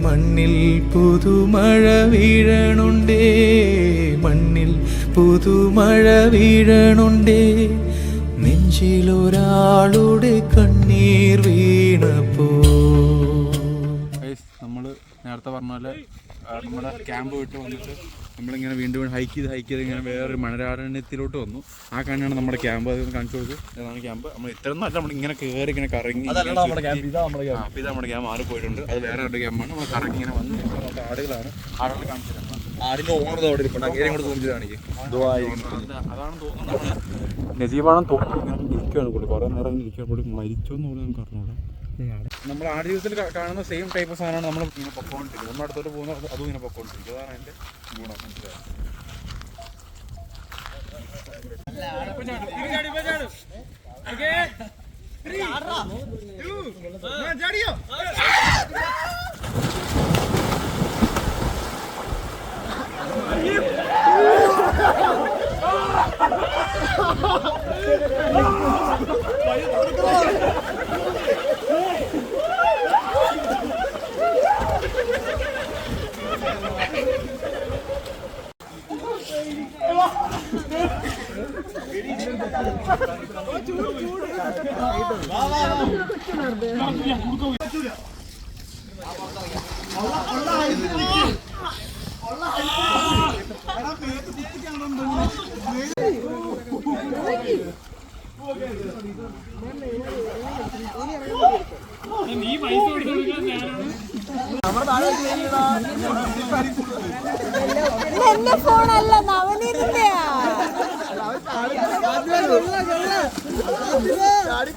മണ്ണിൽ പുതുമഴ വീഴണുണ്ടേ, മണ്ണിൽ പുതുമഴ വീഴണുണ്ടേ. നെഞ്ചിലൊരാളുടെ കണ്ണീർ വീണപ്പോ. നമ്മൾ നേരത്തെ പറഞ്ഞ പോലെ നമ്മുടെ ക്യാമ്പ് വിട്ട് വന്നിട്ട് നമ്മളിങ്ങനെ വീണ്ടും ഹൈക്ക് ചെയ്ത് ഇങ്ങനെ വേറൊരു മണരാരണ്യത്തിലോട്ട് വന്നു. ആ കാണാണ് നമ്മുടെ ക്യാമ്പ്. അത് കാണിച്ചു കൊടുക്കും. ഇതാണ് ക്യാമ്പ്. നമ്മൾ ഇത്രയൊന്നും അല്ല, നമ്മൾ ഇങ്ങനെ കയറി ഇങ്ങനെ കറങ്ങി. ഇത് നമ്മുടെ ക്യാമ്പ് മാറി പോയിട്ടുണ്ട്. അത് വേറെ ഒരു ക്യാമ്പാണ്. നമ്മൾ കറങ്ങി ഇങ്ങനെ വന്ന് ആടുകളാണ്. ആടുകൾ കാണിച്ചിട്ടുണ്ട്. ആടിന്റെ ഓണർ അവിടെ ഇരിപ്പുണ്ട്. അങ്ങനെ ഇങ്ങോട്ട് തോന്നിച്ചു കാണിക്കും. അതാണ് തോന്നുന്നത്. നജീബാണെന്ന് തോന്നുന്നു. ഇങ്ങനെ ഇരിക്കുകയാണ് കൂടി. കുറേ നേരം ഇരിക്കാൻ കൂടി മരിച്ചോന്ന് പോലും നമുക്ക് അറിഞ്ഞൂടാ. നമ്മൾ ആട് ജീവിതത്തിൽ കാണുന്ന സെയിം ടൈപ്പ് സാധനമാണ് നമ്മൾ ഇങ്ങനെ പൊക്കോണ്ടിരിക്കുന്നത്. നമ്മുടെ അടുത്തോട്ട് പോകുന്ന അതും ഇങ്ങനെ പൊക്കോണ്ടിരിക്കും. അതാണ് എൻ്റെ ഗുണം. എന്റെ ഫോണല്ല, നവനീതിന്റെയാ. ചാടി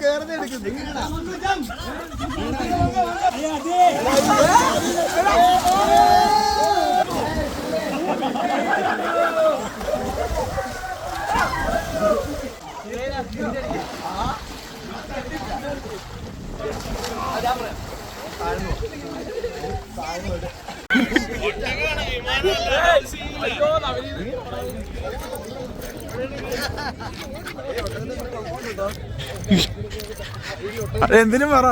അതെന്തിനും പറ.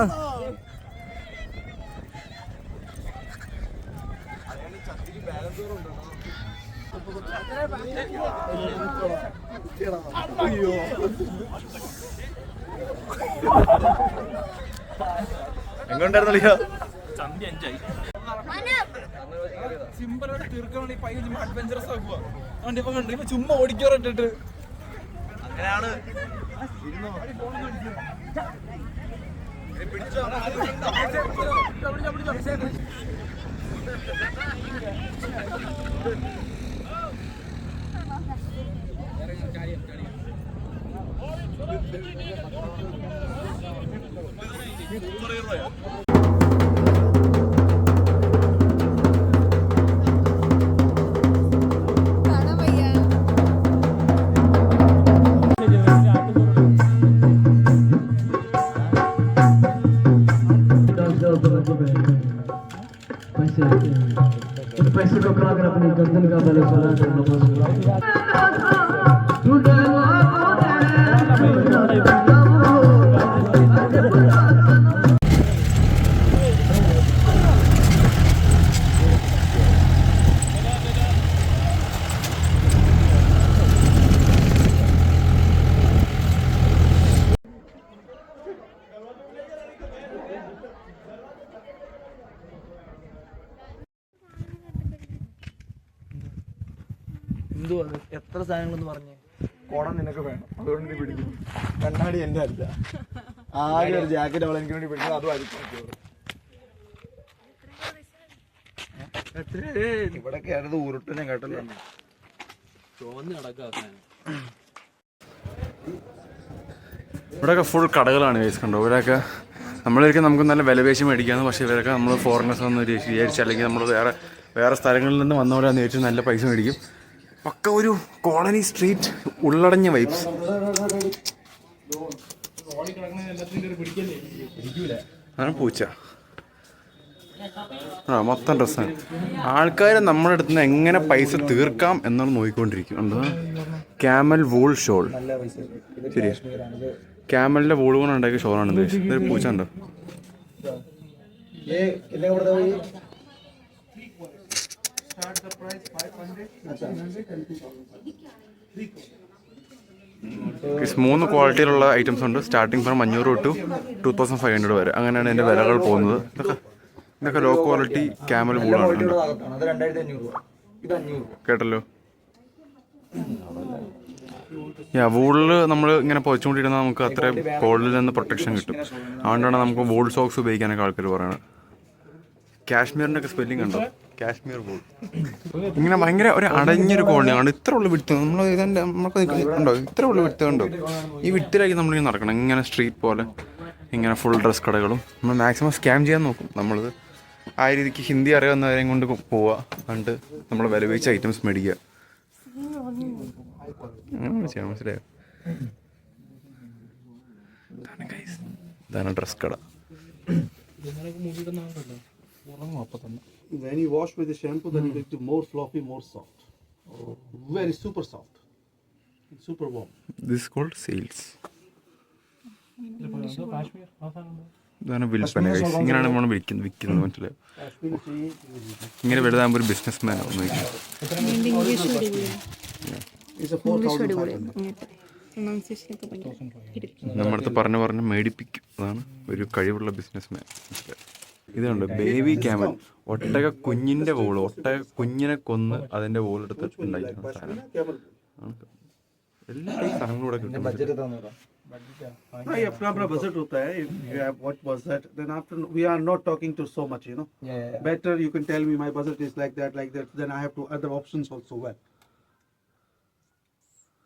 എങ്ങോട്ടായിരുന്നല്ലോ സിമ്പിളായിട്ട് തീർക്കാൻ വേണ്ടി പയ്യ ചുമ്മാ അഡ്വഞ്ചറസ് ആക്കുക. അതുകൊണ്ട് ഇപ്പൊ കണ്ടു ഇപ്പൊ ചുമ്മാ ഓടിക്കോറിട്ടിട്ട് അങ്ങനെയാണ്. पैसे को खाकर अपनी गर्दन का बल എന്തുവാ എത്ര സാധനങ്ങളെന്ന് പറഞ്ഞേ? കോണം നിനക്ക് വേണം, അതുകൊണ്ട് നീ പിടിക്കും. കണ്ണാടി എന്റെ അല്ല, ആകെ ഒരു ജാക്കറ്റ് അവൾ എനിക്ക് വേണ്ടി പിടിക്കുന്നത്, അതും ആയിരിക്കും. ഇവിടെ കയറത് ഉരുട്ടിനെ കേട്ടല്ലോ. ഇവിടെയൊക്കെ ഫുൾ കടകളാണ് ഗൈസ്. കണ്ടോ ഇവിടെയൊക്കെ നമ്മളൊരിക്കലും നമുക്ക് നല്ല വിലപേശി മേടിക്കാമെന്ന്. പക്ഷേ ഇവരൊക്കെ നമ്മൾ ഫോറിനേഴ്സ് ഒന്ന് വിചാരിച്ച് അല്ലെങ്കിൽ നമ്മൾ വേറെ സ്ഥലങ്ങളിൽ നിന്ന് വന്നവരാന്ന് വിചാരിച്ച് നല്ല പൈസ മേടിക്കും. പക്ക ഒരു കോളനി സ്ട്രീറ്റ് ഉള്ളടഞ്ഞ വൈബ്സ്. അതാണ് പൂച്ച. മൊത്തം ഡ്രസ്സാണ്. ആൾക്കാർ നമ്മുടെ അടുത്ത് നിന്ന് എങ്ങനെ പൈസ തീർക്കാം എന്നാണ് നോക്കിക്കൊണ്ടിരിക്കും. എന്താ ക്യാമൽ വൂൾ ഷോൾ. ശരി, ക്യാമലിന്റെ വൂൾ കൊണ്ട് ഉണ്ടാക്കിയ ഷോളാണ് ഇത്. ഇതൊരു പൂച്ച ഉണ്ടോ? മൂന്ന് ക്വാളിറ്റിയിലുള്ള ഐറ്റംസ് ഉണ്ട്. സ്റ്റാർട്ടിങ് ഫ്രം 500 ടു 2500 വരെ. അങ്ങനെയാണ് ഇതിന്റെ വിലകൾ പോകുന്നത്. ഇതൊക്കെ ലോ ക്വാളിറ്റി ക്യാമൽ വൂളാണ്. കേട്ടല്ലോ. വൂളിൽ നമ്മൾ ഇങ്ങനെ പൊതിച്ചുകൊണ്ടിരുന്നാൽ നമുക്ക് അത്രയും കോൾഡിൽ നിന്ന് പ്രൊട്ടക്ഷൻ കിട്ടും. അതുകൊണ്ടാണ് നമുക്ക് വൂൾ സോക്സ് ഉപയോഗിക്കാനൊക്കെ ആൾക്കാർ പറയണത്. കാശ്മീരിൻ്റെ ഒക്കെ സ്പെല്ലിംഗ് ഉണ്ടോ? കാശ്മീർ വൂൾ. ഇങ്ങനെ ഭയങ്കര ഒരു അടഞ്ഞൊരു കോളനിയാണ്. ഇത്ര ഉള്ള വിട്ട് നമ്മൾ ഇതിൻ്റെ നമുക്ക് ഉണ്ടോ? ഇത്ര ഉള്ള വിട്ട് കണ്ടോ? ഈ വിട്ടിലേക്ക് നമ്മളിങ്ങനെ നടക്കണം. ഇങ്ങനെ സ്ട്രീറ്റ് പോലെ ഇങ്ങനെ ഫുൾ ഡ്രസ് കടകളും. നമ്മൾ മാക്സിമം സ്കാം ചെയ്യാൻ നോക്കും. നമ്മൾ ആ രീതിക്ക് ഹിന്ദി അറിയാവുന്നവരെയും കൊണ്ട് പോവുക, കണ്ട് നമ്മൾ വില വെച്ച ഐറ്റംസ് മേടിക്കുക. അങ്ങനെ ചെയ്യാം. മനസ്സിലായോ? ഇതാണ് ഡ്രസ് കട. When you wash with the shampoo, then you get to more fluffy, more soft. Very super soft. Super warm. This is called sales. ഇതാണ് വിൽപ്പന. ഇങ്ങനെയാണ് നമ്മൾ വിൽക്കുന്നത്. മനസ്സിലായോ? ഇങ്ങനെ വലുതാകുമ്പോൾ ഒരു ബിസിനസ് മാൻ ആവും. നമ്മളടുത്ത് പറഞ്ഞ് മേടിപ്പിക്കും. അതാണ് ഒരു കഴിവുള്ള ബിസിനസ് മാൻ. മനസ്സിലായോ? ഇതുണ്ട് ബേബി ക്യാമൽ. ഒട്ടക കുഞ്ഞിന്റെ വോള്. ഒട്ടക കുഞ്ഞിനെ കൊന്ന് അതിന്റെ വോളെടുത്ത് ഉണ്ടായിരിക്കുന്ന സാധനം. എല്ലാ സാധനങ്ങളും കൂടെ കിട്ടും. अपना बजट होता है. If you have what was that, then after we are not talking to so much, you know. Better you can tell me my budget is like that. Then I have to other options also well.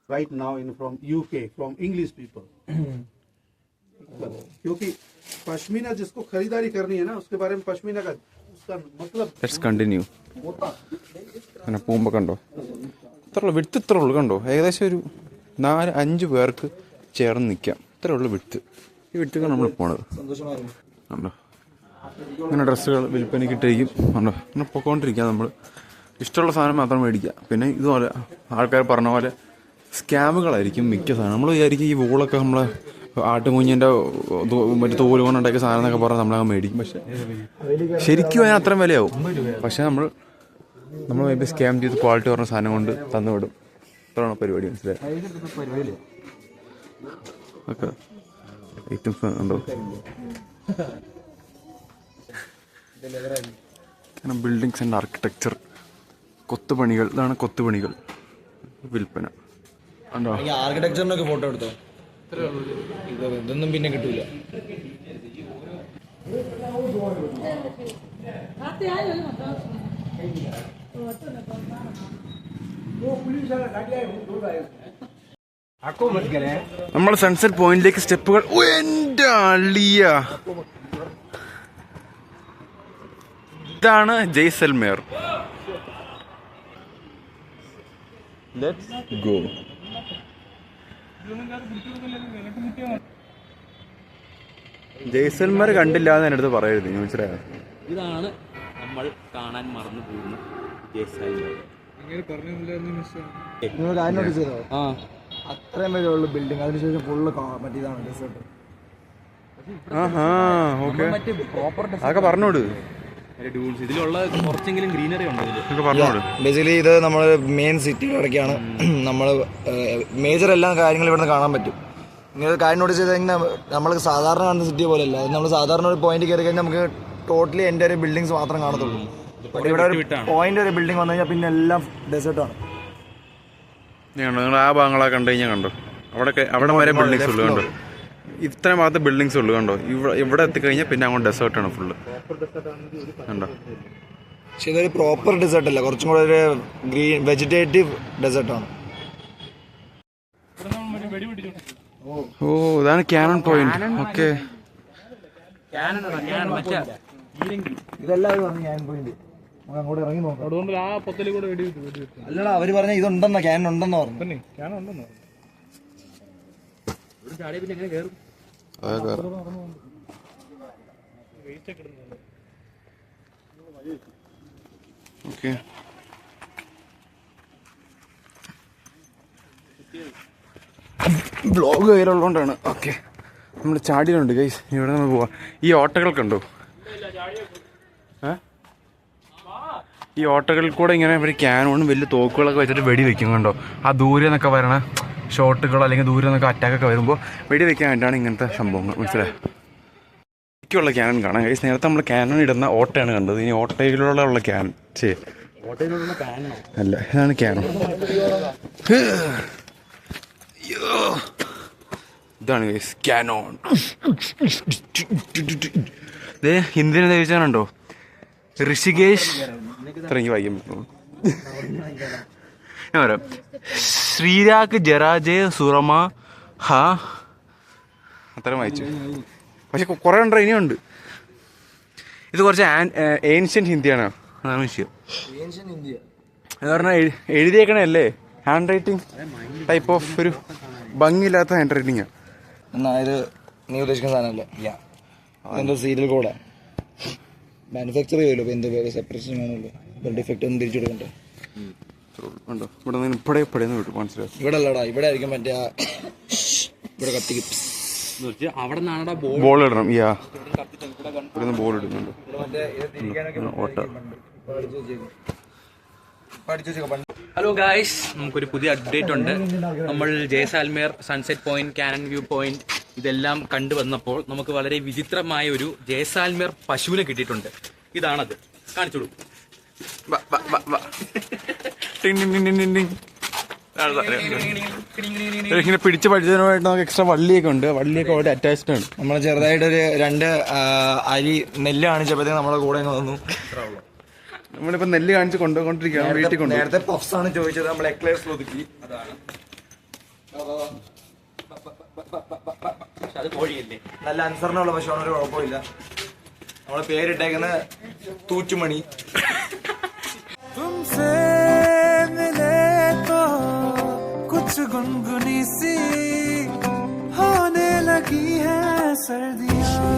Right now from UK, from English people. क्योंकि पश्मीना जिसको खरीदारी करनी है ना, उसके बारे में पश्मीना का उसका मतलब. Let's continue. അങ്ങനെ പോകുമ്പോൾ കണ്ടോ ഇത്ര ഉള്ളു വിട്ട്. ഇത്ര ഉള്ളു കണ്ടോ? ഏകദേശം ഒരു 4-5 പേർക്ക് ചേർന്ന് നിൽക്കാം. ഇത്ര ഉള്ളു വിട്ട്. ഈ വിട്ടാണ് നമ്മൾ പോണത്. കണ്ടോ? ഇങ്ങനെ ഡ്രസ്സുകൾ വിൽപ്പനയ്ക്കിട്ടിരിക്കും. കണ്ടോ? ഇങ്ങനെ പൊക്കോണ്ടിരിക്കാം നമ്മൾ. ഇഷ്ടമുള്ള സാധനം മാത്രം മേടിക്കുക. പിന്നെ ഇതുപോലെ ആൾക്കാർ പറഞ്ഞ പോലെ സ്കാമുകളായിരിക്കും മിക്ക സാധനം. നമ്മൾ വിചാരിക്കും ഈ വൂളൊക്കെ നമ്മളെ ആട്ടുകുഞ്ഞിൻ്റെ മറ്റു തോല് കൊണ്ടുണ്ടാക്കിയ സാധനം എന്നൊക്കെ പറഞ്ഞാൽ നമ്മളങ്ങ് മേടിക്കും. പക്ഷേ ശരിക്കും അതിന് അത്രയും വിലയാവും. പക്ഷേ നമ്മൾ മേ ബി സ്കാം ചെയ്ത് ക്വാളിറ്റി പറഞ്ഞ സാധനം കൊണ്ട് തന്നു വിടും. അത്രയാണ് പരിപാടി. മനസ്സിലായി? ഓക്കെ, ഐറ്റംസ് ഉണ്ടോ? ബിൽഡിങ്സ് ആൻഡ് ആർക്കിടെക്ചർ, കൊത്തുപണികൾ. ഇതാണ് കൊത്തുപണികൾ വിൽപ്പന. ഉണ്ടോ? ആർക്കിടെക്ചറിനൊക്കെ ഫോട്ടോ എടുത്തോ? ഇതൊന്നും പിന്നെ കിട്ടൂല. നമ്മൾ സൺസെറ്റ് പോയിന്റിലേക്ക് സ്റ്റെപ്പുകൾ. എൻ്റെ അളിയ, ഇതാണ് ജയ്സൽമേർ. Let's go. ജയ്സൽമേർ കണ്ടില്ല എന്ന് എൻ്റെ അടുത്ത് പറയരുത്. മനസ്സിലായോ? ഇതാണ് നമ്മൾ കാണാൻ മറന്നു പോകുന്ന ജയ്സൽമേർ. അത്രയും വരെയുള്ള ബിൽഡിംഗ്, അതിനുശേഷം ഫുള്ള് മറ്റേതാണ് ഡെസേർട്ട്. അതൊക്കെ പറഞ്ഞോട്. ഇതിലുള്ള കുറച്ചെങ്കിലും ഗ്രീനറി ഉണ്ട് ഇതിൽ. ബേസിക്കലി ഇത് നമ്മൾ മെയിൻ സിറ്റിയുടെ ഇടയ്ക്കാണ്. നമ്മൾ മേജർ എല്ലാ കാര്യങ്ങളും ഇവിടെ നിന്ന് കാണാൻ പറ്റും. ഇങ്ങനെ കാര്യം നോട്ടീസ് ചെയ്ത് കഴിഞ്ഞാൽ നമ്മൾ സാധാരണ കാണുന്ന സിറ്റി പോലെയല്ല. നമ്മൾ സാധാരണ ഒരു പോയിന്റ് കയറി കഴിഞ്ഞാൽ നമുക്ക് ടോട്ടലി എൻ്റെ ഒരു ബിൽഡിങ്സ് മാത്രം കാണത്തുള്ളൂ. ഇവിടെ ഒരു പോയിന്റ് ഒരു ബിൽഡിംഗ് വന്നു കഴിഞ്ഞാൽ പിന്നെ എല്ലാം ഡെസേർട്ടാണ്. നിങ്ങൾ ആ ഭാഗങ്ങളൊക്കെ കണ്ടു കഴിഞ്ഞാൽ കണ്ടോ, അവിടെ വരെ ബിൽഡിങ്സ് ഉള്ളു. കണ്ടോ, ഇത്രയും ഭാഗത്ത് ബിൽഡിങ്സ് ഉള്ളു. കണ്ടോ, ഇവിടെ എത്തിക്കഴിഞ്ഞാൽ പിന്നെ അങ്ങോട്ട് ഡെസേർട്ടാണ് ഫുള്ള്. കണ്ടോ? പക്ഷെ ഇതൊരു പ്രോപ്പർ ഡെസേർട്ട് അല്ല, കുറച്ചും കൂടെ ഒരു ഗ്രീൻ വെജിറ്റേറ്റീവ് ഡെസേർട്ടാണ്. ഓ, ഇതാണ് ക്യാനൺ പോയിന്റ്. ഓക്കെ, ഇതെല്ലാവരും പറഞ്ഞു ക്യാനൺ പോയിന്റ്. അങ്ങോട്ട് ഇറങ്ങി നോക്കാം. അതുകൊണ്ട് ആ പൊത്തല് കൂടെ അല്ലടാ, അവര് പറഞ്ഞ ഇതുണ്ടെന്നോ, ക്യാനൺ ഉണ്ടെന്നോ പറഞ്ഞു. പിന്നെ ക്യാനൺ ഉണ്ടെന്നോ പിന്നെ എങ്ങനെ കയറും? Okay, blog കയ്യിലുള്ളതുകൊണ്ടാണ്. ഓക്കെ, നമ്മൾ ചാടിയിലുണ്ട് ഗൈസ്. ഇവിടെ നമ്മൾ പോവാം. ഈ ഓട്ടകൾ കണ്ടോ? ഈ ഓട്ടകളിൽ കൂടെ ഇങ്ങനെ ഇവർ ക്യാനോണും വലിയ തോക്കുകളൊക്കെ വെച്ചിട്ട് വെടി വെക്കും. കണ്ടോ? ആ ദൂരെ നിന്നൊക്കെ വരണ ഷോട്ടുകൾ അല്ലെങ്കിൽ ദൂരെ നിന്നൊക്കെ അറ്റാക്കൊക്കെ വരുമ്പോൾ വെടി വെക്കാൻ വേണ്ടിയാണ് ഇങ്ങനത്തെ സംഭവങ്ങൾ. മനസ്സിലായി? എനിക്കുള്ള ക്യാനൺ കാണാം ഗൈസ്. നേരത്തെ നമ്മൾ ക്യാനൺ ഇടുന്ന ഓട്ടയാണ് കണ്ടത്. ഇനി ഓട്ടയിലുള്ള ക്യാനൺ അല്ല, ഇതാണ് ക്യാനൺ. ഇതാണ് ഗൈസ് ക്യാനോൺ. ഇത് ഹിന്ദിനെ ചോദിച്ചാലുണ്ടോ? ഋഷികേശ് ഇത്രയെങ്കിൽ വായിക്കാൻ പറ്റുള്ളൂ. ഞാൻ പറയാം, ശ്രീരാഗ് ജരാജയ സുറമ ഹാ, അത്രയും വായിച്ചു. പക്ഷെ കുറേ ഉണ്ടോ, ഇനിയുണ്ട്. ഇത് കുറച്ച് ഏൻഷ്യൻ്റ് ഹിന്ദിയാണ്. അതാണ് വിഷയം. എന്ന് പറഞ്ഞാൽ എഴുതിയേക്കണല്ലേ, ഹാൻഡ് റൈറ്റിംഗ് ടൈപ്പ് ഓഫ് ഒരു ഭംഗിയില്ലാത്ത ഹാൻഡ് റൈറ്റിംഗാണ്. ഇത് നീ ഉദ്ദേശിക്കുന്ന സാധനമല്ലേ? എന്തോ സീരിയൽ കോഡാ, മാനുഫാക്ചർ ചെയ്യുമല്ലോ. ഇപ്പോൾ എന്തോ സെപ്പറേഷൻ ആണല്ലോ, ഡിഫക്റ്റ് ഒന്നും തിരിച്ചു കൊടുക്കണ്ടേ? ഉണ്ടോ? ഇവിടെ നിന്ന് ഇപ്പടേന്ന് വിട്ടു. മനസ്സിലായി? ഇവിടെ അല്ലടാ, ഇവിടെ ആയിരിക്കും മറ്റേ ഇവിടെ കത്തിക്കും. അവിടെ നിന്നാണ് ബോൾ ഇടണം. യാ, ഇവിടെ ബോൾ ഇടുന്നുണ്ട്. ഓട്ട. ഹലോ ഗായ്സ്, നമുക്കൊരു പുതിയ അപ്ഡേറ്റ് ഉണ്ട്. നമ്മൾ Jaisalmer, sunset point, Canon view point ഇതെല്ലാം കണ്ടുവന്നപ്പോൾ നമുക്ക് വളരെ വിചിത്രമായ ഒരു ജയ്സാൽമേർ പശുവിനെ കിട്ടിയിട്ടുണ്ട്. ഇതാണത്, കാണിച്ചോളൂ. ഇങ്ങനെ പിടിച്ച് പഠിച്ചതിനുമായിട്ട് നമുക്ക് എക്സ്ട്രാ വള്ളിയൊക്കെ ഉണ്ട്. വള്ളിയൊക്കെ അവിടെ അറ്റാച്ച്ഡ് ആണ്. നമ്മൾ ചെറുതായിട്ടൊരു 2 അരി നെല്ല് കാണിച്ചപ്പോഴത്തേക്ക് നമ്മളെ കൂടെ വന്നു. നമ്മളിപ്പോ നെല്ല് കാണിച്ച് കൊണ്ടുപോയിക്കൊണ്ടിരിക്കുകയാണ്. വീട്ടിൽ കൊണ്ട് നേരത്തെ പഫ്സ് ആണ് ചോദിച്ചത്, നമ്മൾ എക്ലേഴ്സ് ഒതുക്കി. അതാണ് നല്ല അനുസരണമുള്ള പശുവാണ്, ഒരു കുഴപ്പമില്ല. നമ്മളെ പേരിട്ടേക്കുന്ന തൂച്ചുമണി. तुमसे मिले तो कुछ गुनगुनी सी होने लगी है सर्दियाँ.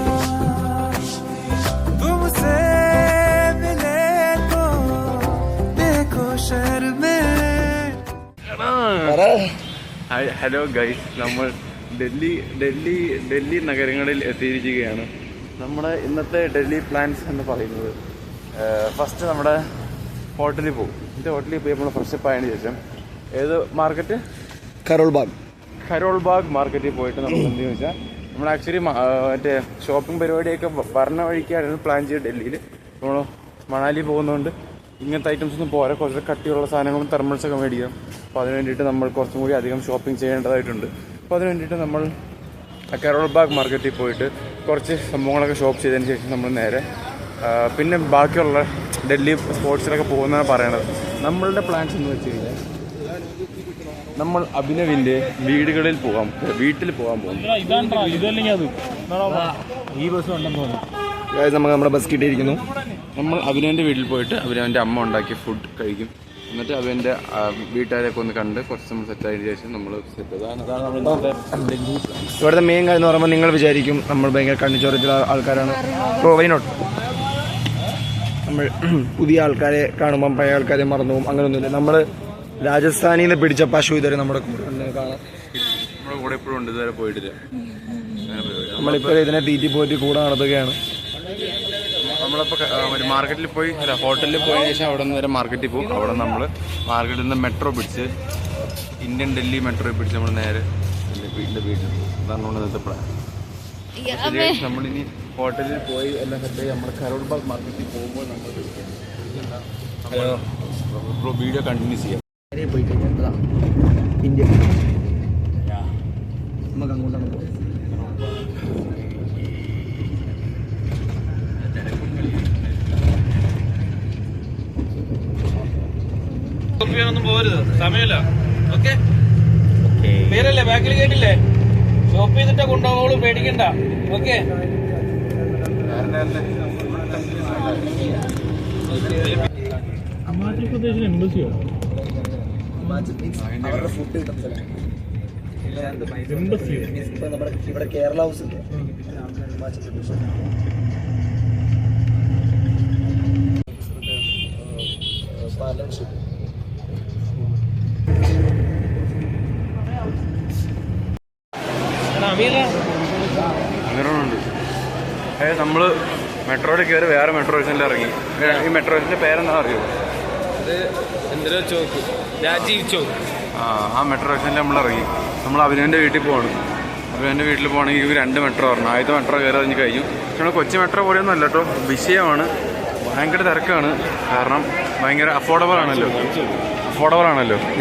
तुमसे मिले तो देखो शहर में ഹലോ ഗൈസ്, നമ്മൾ ഡൽഹി നഗരങ്ങളിൽ എത്തിയിരിക്കുകയാണ്. നമ്മുടെ ഇന്നത്തെ ഡൽഹി പ്ലാൻസ് എന്ന് പറയുന്നത് ഫസ്റ്റ് നമ്മുടെ ഹോട്ടലിൽ പോകും. ഹോട്ടലിൽ പോയി നമ്മൾ ഫ്രഷപ്പ് ആയതിനു ശേഷം ഏത് മാർക്കറ്റ്, കരോൾ ബാഗ് മാർക്കറ്റിൽ പോയിട്ട് നമ്മൾ എന്തെന്ന് വെച്ചാൽ നമ്മൾ ആക്ച്വലി മറ്റേ ഷോപ്പിംഗ് പരിപാടിയൊക്കെ വരണ വഴിക്കായിരുന്നു പ്ലാൻ ചെയ്ത് ഡൽഹിയിൽ. നമ്മൾ മണാലി പോകുന്നതുകൊണ്ട് ഇങ്ങനത്തെ ഐറ്റംസ് ഒന്നും പോരാ, കുറച്ച് കട്ടിയുള്ള സാധനങ്ങളും തെർമൽസൊക്കെ മേടിക്കാം. അപ്പോൾ അതിന് വേണ്ടിയിട്ട് നമ്മൾ കുറച്ചും കൂടി അധികം ഷോപ്പിംഗ് ചെയ്യേണ്ടതായിട്ടുണ്ട്. അപ്പോൾ അതിന് വേണ്ടിയിട്ട് നമ്മൾ കരോൾ ബാഗ് മാർക്കറ്റിൽ പോയിട്ട് കുറച്ച് സംഭവങ്ങളൊക്കെ ഷോപ്പ് ചെയ്തതിന് ശേഷം നമ്മൾ നേരെ പിന്നെ ബാക്കിയുള്ള ഡൽഹി സ്പോർട്സിലൊക്കെ പോകുന്നതാണ് പറയണത്. നമ്മളുടെ പ്ലാൻസ് എന്ന് വെച്ച് കഴിഞ്ഞാൽ നമ്മൾ അഭിനവിൻ്റെ വീട്ടിൽ പോകാൻ പോകും. ഈ ബസ് ഉണ്ടെന്ന് തോന്നുന്നു. നമുക്ക് നമ്മുടെ ബസ് കിട്ടിയിരിക്കുന്നു. നമ്മൾ അഭിനവൻ്റെ വീട്ടിൽ പോയിട്ട് അഭിനവൻ്റെ അമ്മ ഉണ്ടാക്കിയ ഫുഡ് കഴിക്കും. എന്നിട്ട് അവൻ്റെ വീട്ടുകാരെയൊക്കെ ഒന്ന് കണ്ട് കുറച്ച് നമ്മൾ സെറ്റായതിനു ശേഷം നമ്മൾ സെറ്റ്. അതാണ് ഇവിടുത്തെ മെയിൻ കാര്യം എന്ന് പറയുമ്പോൾ നിങ്ങൾ വിചാരിക്കും നമ്മൾ ഭയങ്കര കണ്ണിച്ചോരത്തിലുള്ള ആൾക്കാരാണ്. വൈനോട്ട് നമ്മൾ പുതിയ ആൾക്കാരെ കാണുമ്പം പഴയ ആൾക്കാരെ മറന്നു പോകും. അങ്ങനെയൊന്നുമില്ല. നമ്മൾ രാജസ്ഥാനിൽ നിന്ന് പിടിച്ച പശു ഇതുവരെ നമ്മുടെ കൂടെ കാണാം. നമ്മുടെ കൂടെ എപ്പോഴും ഉണ്ട്, ഇതുവരെ പോയിട്ടില്ല. നമ്മളിപ്പോൾ ഇതിനെ തീറ്റി പോയിട്ട് കൂടെ നടത്തുകയാണ്. നമ്മളിപ്പോൾ ഒരു മാർക്കറ്റിൽ പോയി, അല്ല ഹോട്ടലിൽ പോയതിനു ശേഷം അവിടെ നിന്ന് വരെ മാർക്കറ്റിൽ പോകും. അവിടെ നമ്മൾ മാർക്കറ്റിൽ നിന്ന് മെട്രോ പിടിച്ച് ഇന്ത്യൻ ഡൽഹി മെട്രോ പിടിച്ച് നമ്മൾ നേരെ വീട്ടിൽ പോകും. അതാണ് നമ്മൾ ഇന്നത്തെ പ്ലാൻ. നമ്മളിനി ഹോട്ടലിൽ പോയി എല്ലാം സെറ്റ് നമ്മൾ കരോൾ ബാഗ് മാർക്കറ്റിൽ പോകുമ്പോൾ നമ്മൾ വീഡിയോ കണ്ടിന്യൂ ചെയ്യാം. പോയി കഴിഞ്ഞാൽ ഇന്ത്യ നമുക്ക് അങ്ങോട്ടാണ് പോകുന്നത്. ഒന്നും പോരുത്, സമയമില്ല. ഓക്കെ, പേരല്ലേ ബാക്കിൽ കേട്ടില്ലേ? ഷോപ്പ് ചെയ്തിട്ട് കൊണ്ടുപോകുള്ളൂ, പേടിക്കണ്ട. ഓക്കെ, ഹിമാചൽ പ്രദേശിലെ എംബസിയോ? അവരുടെ ഫുഡ് കിട്ടുന്ന സ്ഥലം. ഇപ്പൊ നമ്മുടെ ഇവിടെ കേരള ഹൗസ് ഇല്ലേ, ഹിമാചൽ പ്രദേശ്. അങ്ങനെയുണ്ട്. നമ്മൾ മെട്രോയിൽ കയറി വേറെ മെട്രോ സ്റ്റേഷനിൽ ഇറങ്ങി. ഈ മെട്രോ സ്റ്റേഷൻ്റെ പേരെന്താ അറിയുമോ? അത് എന്തിനാ ചോക്ക്, രാജീവ് ചോക്ക്. ആ മെട്രോ സ്റ്റേഷനിൽ നമ്മൾ ഇറങ്ങി. നമ്മൾ അഭിനവൻ്റെ വീട്ടിൽ പോവാണ്. അഭിനവൻ്റെ വീട്ടിൽ പോകണമെങ്കിൽ 2 മെട്രോ പറഞ്ഞു. ആദ്യത്തെ മെട്രോ കയറി കഴിഞ്ഞ് കഴിഞ്ഞു. പക്ഷേ കൊച്ചി മെട്രോ പോലെയൊന്നും അല്ല കേട്ടോ, വിഷയമാണ്. ഭയങ്കര തിരക്കാണ്. കാരണം ഭയങ്കര അഫോർഡബിൾ ആണല്ലോ.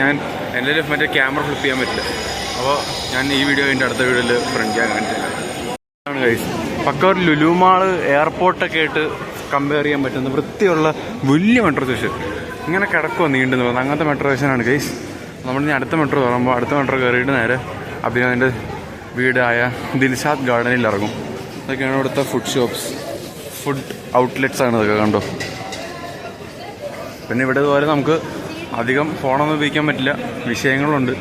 ഞാൻ എൻ്റെ മറ്റേ ക്യാമറ ഫ്ലിപ്പ് ചെയ്യാൻ പറ്റില്ല. അപ്പോൾ ഞാൻ ഈ വീഡിയോ എൻ്റെ അടുത്ത വീഡിയോയിൽ ഫ്രണ്ട് ചെയ്യാൻ കാണിച്ചില്ല. ഗൈസ്, പക്ക ഒരു ലുലുമാള് എയർപോർട്ടൊക്കെ ആയിട്ട് കമ്പയർ ചെയ്യാൻ പറ്റുന്ന വൃത്തിയുള്ള വലിയ മെട്രോ സ്റ്റേഷൻ. ഇങ്ങനെ കിടക്കുമോ നീണ്ടെന്ന് പറയുന്നത്, അങ്ങനത്തെ മെട്രോ സ്റ്റേഷനാണ് ഗൈസ്. നമ്മളിനി അടുത്ത മെട്രോ തുറക്കുമ്പോൾ അടുത്ത മെട്രോ കയറിയിട്ട് നേരെ അഭിനവൻ്റെ വീടായ ദിൽഷാദ് ഗാർഡനിൽ ഇറങ്ങും. ഇതൊക്കെയാണ് ഇവിടുത്തെ ഫുഡ് ഔട്ട്ലെറ്റ്സ് ആണ് ഇതൊക്കെ, കണ്ടോ. പിന്നെ ഇവിടെ ഇതുപോലെ നമുക്ക് അധികം ഫോണൊന്നും ഉപയോഗിക്കാൻ പറ്റില്ല, വിഷയങ്ങളുണ്ട്,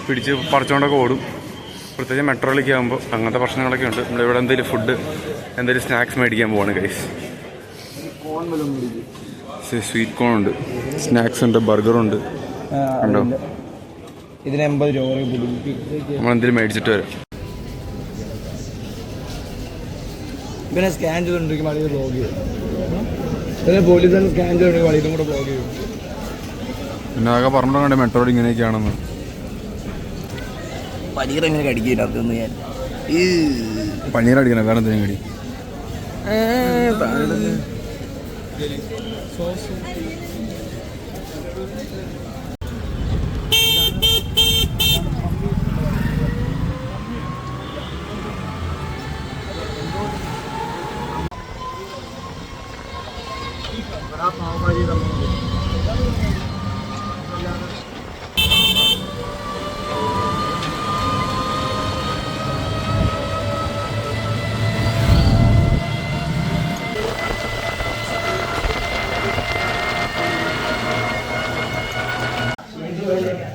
പിടിച്ച് പറിച്ചുകൊണ്ടൊക്കെ ഓടും. പ്രത്യേകിച്ച് മെട്രോയിലേക്ക് ആകുമ്പോൾ അങ്ങനത്തെ പ്രശ്നങ്ങളൊക്കെ ഉണ്ട്. നമ്മളിവിടെ എന്തെങ്കിലും സ്നാക്സ് മേടിക്കാൻ പോവാണ് ഗൈസ്. സ്വീറ്റ് കോൺ ഉണ്ട്, സ്നാക്സ് ഉണ്ട്, ബർഗറുണ്ട്, ഉണ്ടോ. ഇതിന് 80 രൂപ. നമ്മളെന്തെങ്കിലും മേടിച്ചിട്ട് വരാം. പിന്നെ സ്കാൻ ചെയ്തുകൊണ്ടിരിക്കും, വളരെ ബ്ലോഗ് ചെയ്യും. പിന്നെ പോലീസ് തന്നെ സ്കാൻ ചെയ്തുകൊണ്ടിരിക്കും, വളരെ കൂടെ ബ്ലോഗ് ചെയ്യും. പിന്നെ അതൊക്കെ പറഞ്ഞിട്ടുണ്ട് മെട്രോയിൽ ഇങ്ങനെയൊക്കെയാണെന്ന്. പനീർ എങ്ങനെ കടിക്കില്ല, അതൊന്നും ഞാൻ പനീർ അടിക്കണം, വേറെ എന്തെങ്കിലും കടി.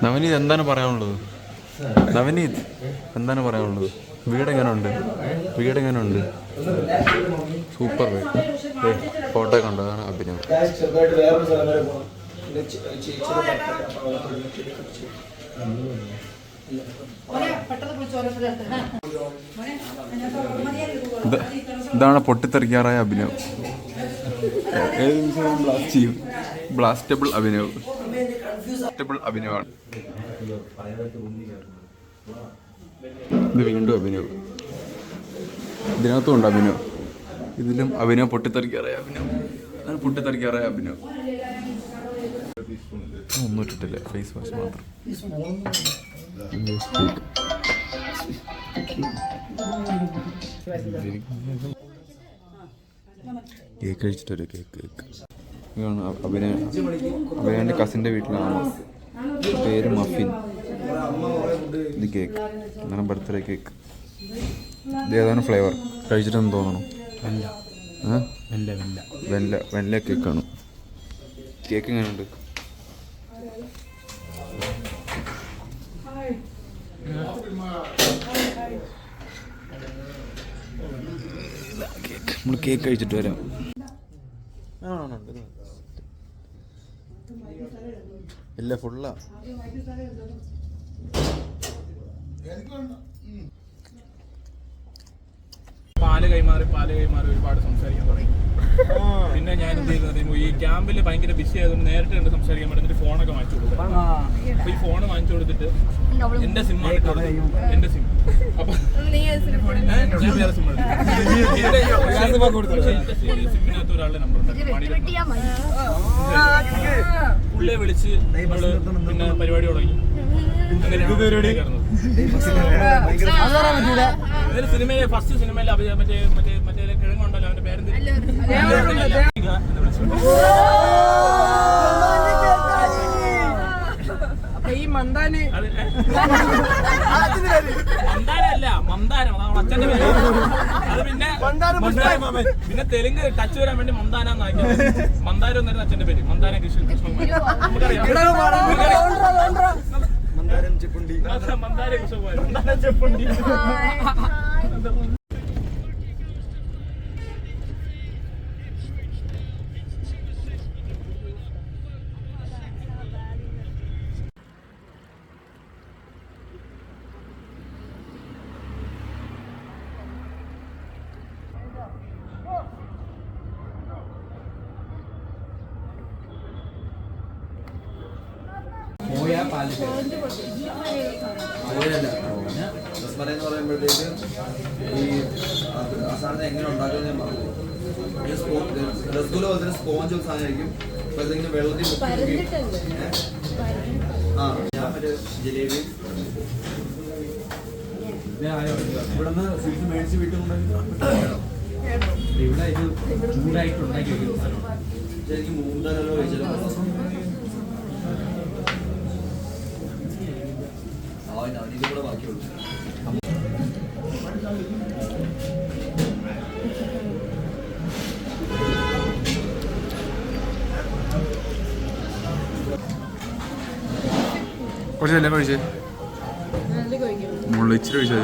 നവനീത് എന്താണ് പറയാനുള്ളത്? വീടെങ്ങനെ ഉണ്ട്? സൂപ്പർ വീട്. ഫോട്ടോ കണ്ടോ? അതാണ് അഭിനയം. ഇതാണ് പൊട്ടിത്തെറിക്കാറായ അഭിനവ്. ബ്ലാസ്റ്റ് ചെയ്യും. ബ്ലാസ്റ്റബിൾ അഭിനവ്. അഭിനവാണ് ഇത്. വീണ്ടും അഭിനവ്. ഇതിനകത്തും ഉണ്ട് അഭിനവ്. ഇതിലും അഭിനവ് പൊട്ടിത്തെറിക്കാറായ അഭിനവ്. പൊട്ടിത്തെറിക്കാറായ അഭിനവ്. ഒന്നും ഇട്ടിട്ടില്ല, ഫേസ് വാഷ് മാത്രം. കേക്ക് കഴിച്ചിട്ടൊരു കേക്ക് ഇതാണ് അഭിനയൻ്റെ കസിൻ്റെ വീട്ടിലാണ്. പേര് മഫിൻ. ഇത് കേക്ക് അങ്ങനെ ബർത്ത്ഡേ കേക്ക്. ഇത് ഏതാണ് ഫ്ലേവർ? കഴിച്ചിട്ടെന്ന് തോന്നണം. വെല്ല കേക്കാണ്. കേക്ക് എങ്ങനെയുണ്ട്? നമ്മൾ കേക്ക് കഴിച്ചിട്ട് വരാം. ഇല്ല, ഫുള്ളാ. പാല് കൈമാറി ഒരുപാട് സംസാരിക്കാൻ തുടങ്ങി. പിന്നെ ഞാൻ എന്ത് ചെയ്യുന്നത്, ഈ ക്യാമ്പിൽ ഭയങ്കര ബിസി ആയതുകൊണ്ട് നേരിട്ട് കണ്ട് സംസാരിക്കാൻ പറ്റുന്ന ഫോണൊക്കെ വാങ്ങിച്ചു കൊടുക്കും. അപ്പൊ ഈ ഫോണ് വാങ്ങിച്ചു കൊടുത്തിട്ട് എന്റെ സിമ്മാണ് എന്റെ സിം. അപ്പൊ ഞാൻ വേറെ സിം സിമ്മിനകത്ത് ഒരാളുടെ നമ്പർ ഉണ്ടായിരുന്നു. പുള്ളിയെ വിളിച്ച് നമ്മള് പിന്നെ പരിപാടി തുടങ്ങി. സിനിമയിലെ ഫസ്റ്റ് സിനിമയിൽ മറ്റേ കിഴങ്ങുണ്ടല്ലോ, അവന്റെ പേരെന്ത്? ഈ മന്ദാന് മന്ദാരല്ല, മന്ദാരം അച്ഛന്റെ പേര്. അത് പിന്നെ തെലുങ്ക് ടച്ച് വരാൻ വേണ്ടി മന്ദാനാക്കി. മന്ദാരം എന്നായിരുന്നു അച്ഛന്റെ പേര്. മന്ദാന കൃഷ്ണൻ. നമുക്കറിയാം. മന്ദാരം ചെപ്പുണ്ടി. മന്ദാര കൃഷ്ണൻ ചെപ്പുണ്ടി. എന്ന് പറയുമ്പോഴത്തേക്ക് ഈ സാധനം എങ്ങനെ ഉണ്ടാക്കുന്നത് ഞാൻ പറഞ്ഞു. റസഗുല പോലെ തന്നെ സ്പോഞ്ച് ഒരു സാധനമായിരിക്കും. അപ്പൊ ഇതിങ്ങനെ വെള്ളത്തിൽ ഞാൻ മറ്റേ ജിലേബി ഇവിടുന്ന് സ്വീറ്റ് മേടിച്ച് വീട്ടിൽ ഇവിടെ ഇത് ചൂടായിട്ട് ഉണ്ടാക്കി വെക്കുന്ന സാധനം. എനിക്ക് മൂന്നരല്ലോ കഴിച്ചത്. അവനിത് കൂടെ ബാക്കിയുള്ളൂ. കുറച്ചല്ലേ കഴിച്ചേ? മുകളിൽ ഇച്ചിരി കഴിച്ചേ.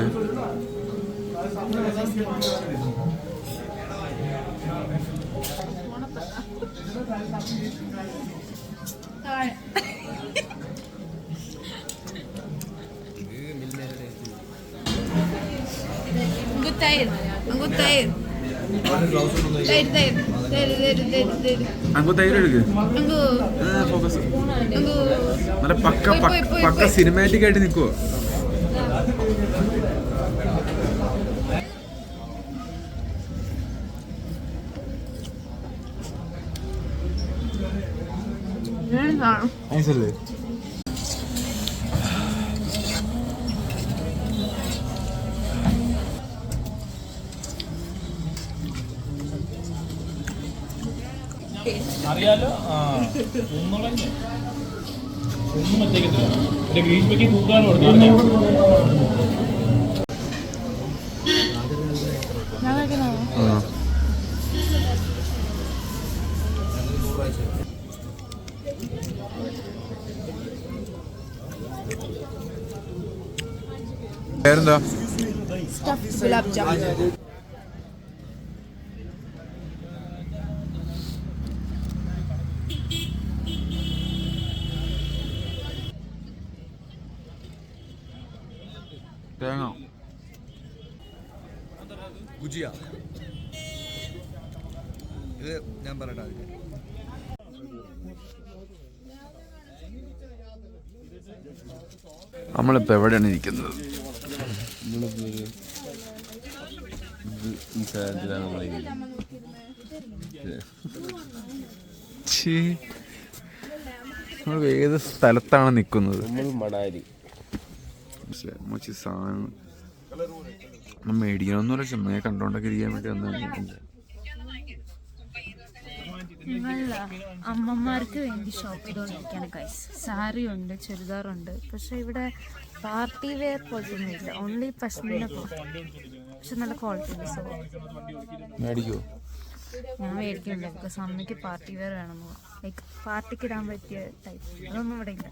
അങ്ങ് തൈര് എടുക്ക്. ഫോക്കസ് നല്ല പക്ക സിനിമാറ്റിക് ആയിട്ട് നിൽക്കുവോ? നൈസല്ലേ? അറിയാലോ. ഒന്നും മറ്റേക്കത്തില്ല. എന്റെ ഗ്രീൻ ബേക്കിംഗ് തൂക്കാണ് കൊടുത്തു. പേരെന്താ? ഗുലാബ് ജാമുൻ. തേങ്ങ ഗുജിയ ഇത് ഞാൻ പറയട്ടെ അതിന് നമ്മളിപ്പോൾ എവിടെയാണ് ഇരിക്കുന്നത്? നമ്മൾ ഏത് സ്ഥലത്താണ് നിൽക്കുന്നത്? മണാലി സാധനം മേടിക്കണമെന്നല്ല, ചുമ്മാ കണ്ടോണ്ടൊക്കെ ഇരിക്കാൻ വേണ്ടി വന്നതാണ്. ഞങ്ങൾ അമ്മമാർക്ക് വേണ്ടി ഷോപ്പ് ചെയ്തുകൊണ്ടിരിക്കുകയാണ് ഗൈസ്. സാരി ഉണ്ട്, ചുരിദാറുണ്ട്, പക്ഷെ ഇവിടെ പാർട്ടി വെയർ പോലൊന്നുമില്ല. ഓൺലി പശ്മീന, പക്ഷെ നല്ല ക്വാളിറ്റി ഉണ്ട്. സോ മേടിക്കോ? ഞാൻ മേടിക്കുന്നില്ല, ബിക്കോസ് അമ്മയ്ക്ക് പാർട്ടി വെയർ വേണമെന്ന്. ലൈക്ക് പാർട്ടിക്ക് ഇടാൻ പറ്റിയ ടൈപ്പ് അതൊന്നും ഇവിടെ ഇല്ല.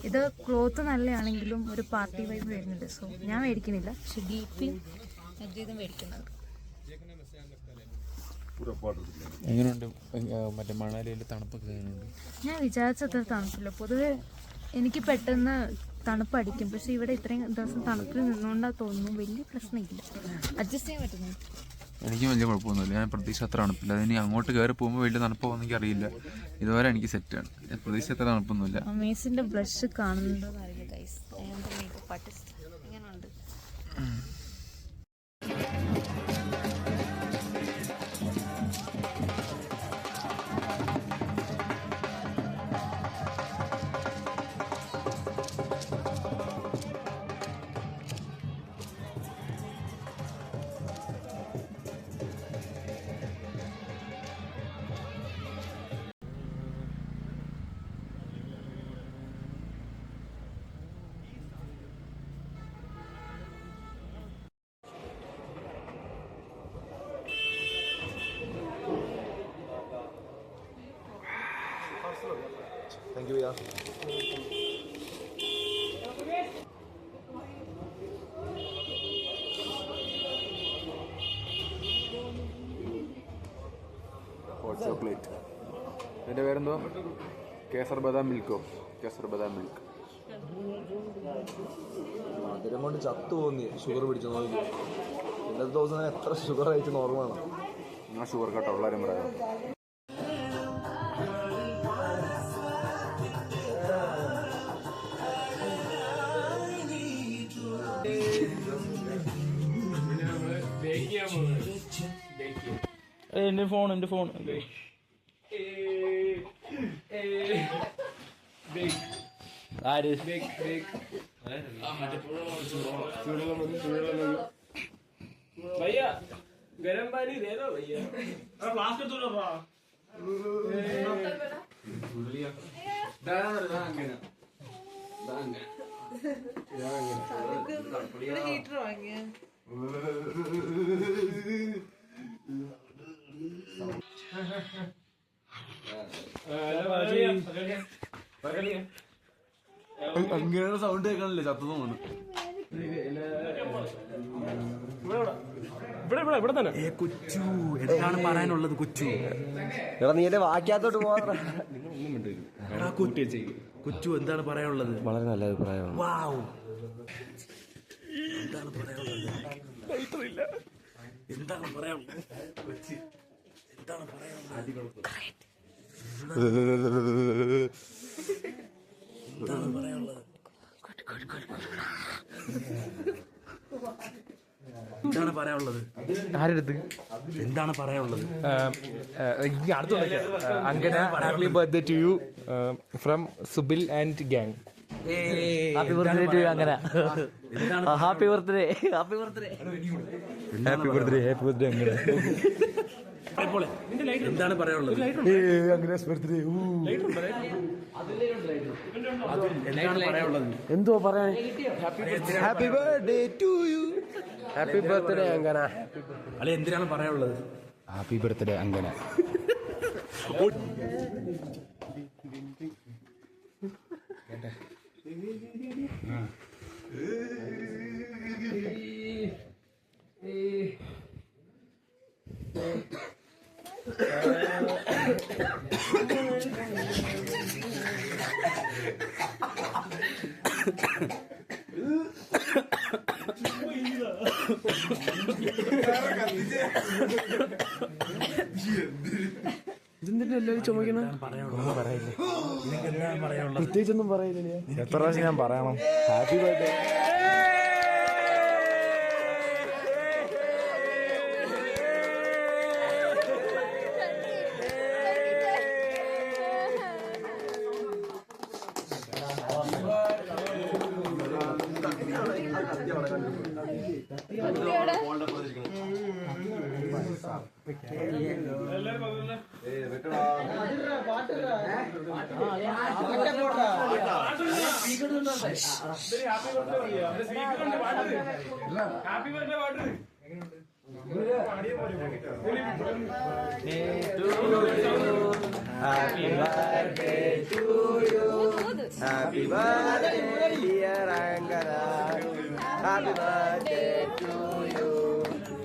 ഇത് ക്ലോത്ത് നല്ലതാണെങ്കിലും ഒരു പാർട്ടി വൈബ് വരുന്നുണ്ട്. സോ ഞാൻ മേടിക്കുന്നില്ല, പക്ഷെ ഡീപ്പിയും ഇതും മേടിക്കുന്നത്. എങ്ങനെയുണ്ട് മറ്റേ മണാലിയിൽ തണുപ്പൊക്കെ എങ്ങനെയുണ്ട്? ഞാൻ വിചാരിച്ചത്ര തണുപ്പില്ല. പൊതുവെ എനിക്ക് പെട്ടെന്ന് തണുപ്പടിക്കും, പക്ഷെ ഇവിടെ ഇത്രയും ദിവസം തണുപ്പിൽ നിന്നുകൊണ്ടാ തോന്നുന്നു വലിയ പ്രശ്നമില്ല, അഡ്ജസ്റ്റ് ചെയ്യാൻ പറ്റുന്നു. എനിക്ക് വലിയ കുഴപ്പമൊന്നുമില്ല. ഞാൻ പ്രതീക്ഷ അത്ര തണുപ്പില്ല. അതിന് അങ്ങോട്ട് കയറി പോകുമ്പോൾ വലിയ തണുപ്പാണെന്ന് എനിക്ക് അറിയില്ല. ഇതുവരെ എനിക്ക് സെറ്റാണ്. ഞാൻ പ്രതീക്ഷ അത്ര തണുപ്പൊന്നുമില്ല. അമേസിന്റെ ബ്ലഷ് കാണുന്നുണ്ടോന്ന് അറിയില്ല ഗൈസ്. മേക്കപ്പ് ആർട്ടിസ്റ്റ് എങ്ങനെയുണ്ട്? Thank you yeah. Hot chocolate. ഇതിൻ്റെ പേരെന്തോ? കേസർ ബദാം മിൽക്കോ? കേസർ ബദാം മിൽക്ക്. മധുരം കൊണ്ട് ചത്തു തോന്നി. ഷുഗർ പിടിച്ചു നോക്കി. ഇന്നത്തെ ദിവസം എത്ര ഷുഗർ കഴിച്ച് നോർമലാണ്. ഞാൻ ഷുഗർ കട്ട് ഉള്ളവരും പറയാം. എൻ്റെ ഫോൺ ആര് भैया गरम पानी दे दो भैया. फ्लास्क तो लो हीटर वांगे അങ്ങനെയുള്ള സൗണ്ട് കേൾക്കാനില്ലേ? ചത്തു തോന്നുന്നു. കൊച്ചു എന്താണ് പറയാനുള്ളത്? കൊച്ചു എടാ നീ എന്റെ വാക്യാത്തോട്ട് പോകാൻ. കൊച്ചു എന്താണ് പറയാനുള്ളത്? വളരെ നല്ല അഭിപ്രായമാണ്. എന്താണ് പറയാനുള്ളത്? എന്താണ് പറയാനുള്ളത്? കൊച്ചു എന്താണ് പറയാനുള്ളത്? എന്താണ് പറയാനുള്ളത്? എന്താണ് പറയാനുള്ളത്? ആരെടുത്ത് എന്താണ് പറയാനുള്ളത്? അങ്ങനെ happy birthday to you from Subil and gang. Happy birthday to you. അങ്ങനെ happy birthday happy birthday happy birthday happy birthday. അങ്ങനെ എന്താണ് പറയാനുള്ളത്? എന്താണ് പറയാനുള്ളത്? എന്തോ പറയാൻ? Happy birthday to you. Happy birthday അങ്ങനെ. അല്ലെ എന്തിനാണ് പറയാനുള്ളത്? ഹാപ്പി ബർത്ത്ഡേ അങ്ങനെ. എല്ലാവരും ചുമക്കണം? പ്രത്യേകിച്ചൊന്നും പറയില്ല. എത്ര പ്രാവശ്യം ഞാൻ പറയണം? Happy birthday. Happy birthday, dear Angara. Happy birthday to you.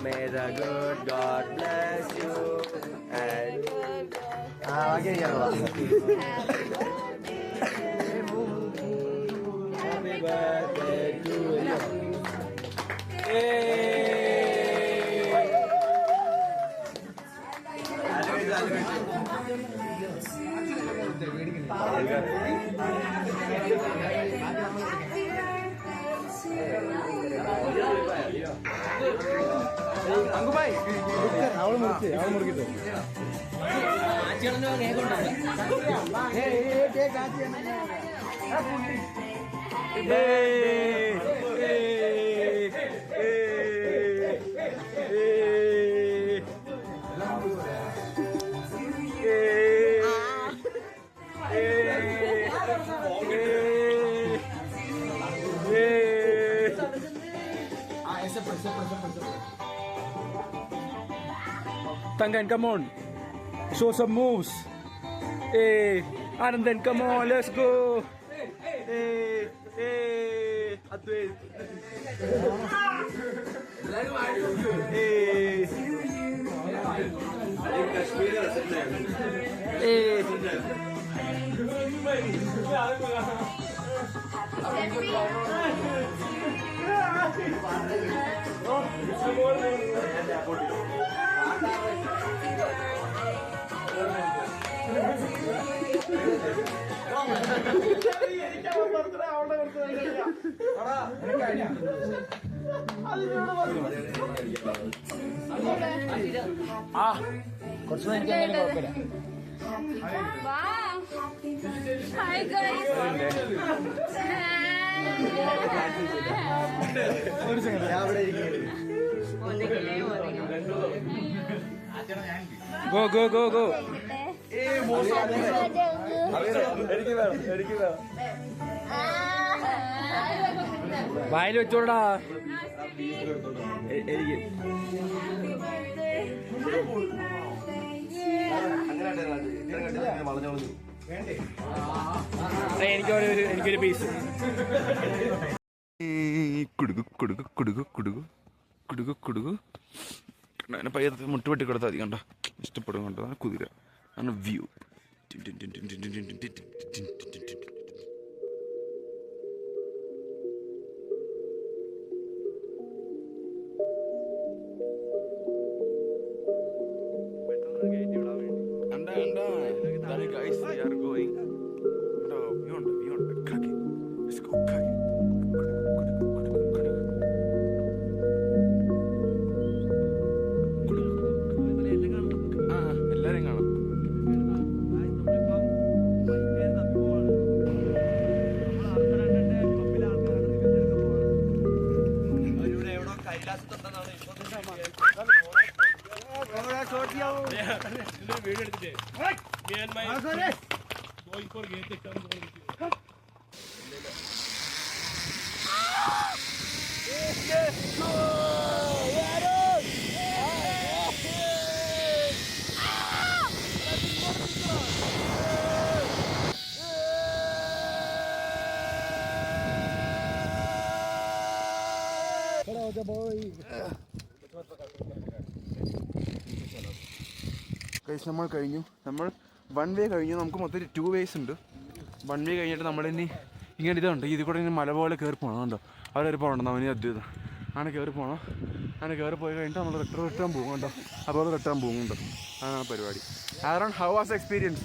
May the good God bless you. And happy birthday to you. Tangan, come on. Show some moves. Hey, Anandan, come on, let's go. Hey, hey, Advait. Hey. Hi guys. Go, go, go, go. വായിൽ വെച്ചോടാ. എനിക്കൊരു piece. കുടുകു കുടുകു കുടുകു കുടുകു കുടുകു കുടുകു അങ്ങനെ പയ്യത്ത് മുട്ടുപെട്ടി കൊടുത്താൽ മതി. കണ്ടോ, ഇഷ്ടപ്പെടും. കണ്ടോ, കുതിര ആണ് വ്യൂ. എല്ലാരും കാണാം. ഗൈസ്, നമ്മൾ കഴിഞ്ഞു. നമ്മൾ 1 വേ കഴിഞ്ഞു. നമുക്ക് മൊത്തം 2 വേസ് ഉണ്ട്. 1 വേ കഴിഞ്ഞിട്ട് നമ്മളിനി ഇങ്ങനെ ഇതുണ്ട്, ഇതിൽ കൂടെ ഇനി മല പോലെ കയറി പോകണം. കണ്ടോ, അവരൊരു പോകണം. അവന് അദ്വൈതം അങ്ങനെ കയറി പോകണം. അങ്ങനെ കയറി പോയി കഴിഞ്ഞിട്ട് നമ്മൾ റിട്ടേൺ പോകും കേട്ടോ. അതുപോലെ റിട്ടേൺ പോകുന്നുണ്ട്. അതാണ് പരിപാടി. Aaron, how was experience?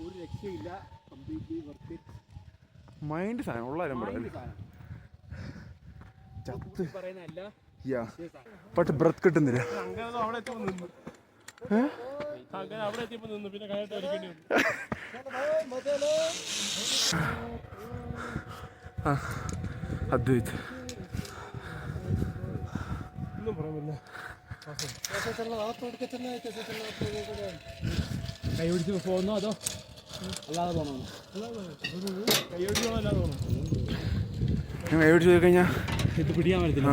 ഒരു രക്ഷയില്ല, കംപ്ലീറ്റ്ലി വർത്ത് ഇറ്റ്. മൈൻഡ് സാധനം ഉള്ളാരും പറയാം ചത്ത് പറയുന്നതല്ല. യാ ബട്ട് ബ്രത്ത് കിട്ടുന്നില്ല. അവിടെ എത്തിയപ്പോൾ നിന്നു, അവിടെ എത്തിയപ്പോൾ നിന്നു, പിന്നെ കയറ്റി വലിക്കേണ്ടി വന്നു. അദ്വൈത് ഒന്നും പറയാമില്ല. കൈ പിടിച്ച് പോകുന്നോ അതോ അല്ലാതെ പോകണോ? കൈ പിടിച്ച് പോകണോ അല്ലാതെ പോകണോ? ഞാൻ കൈ പിടിച്ച് പോയി കഴിഞ്ഞാൽ ഇത് പിടിക്കാൻ പറ്റത്തില്ല.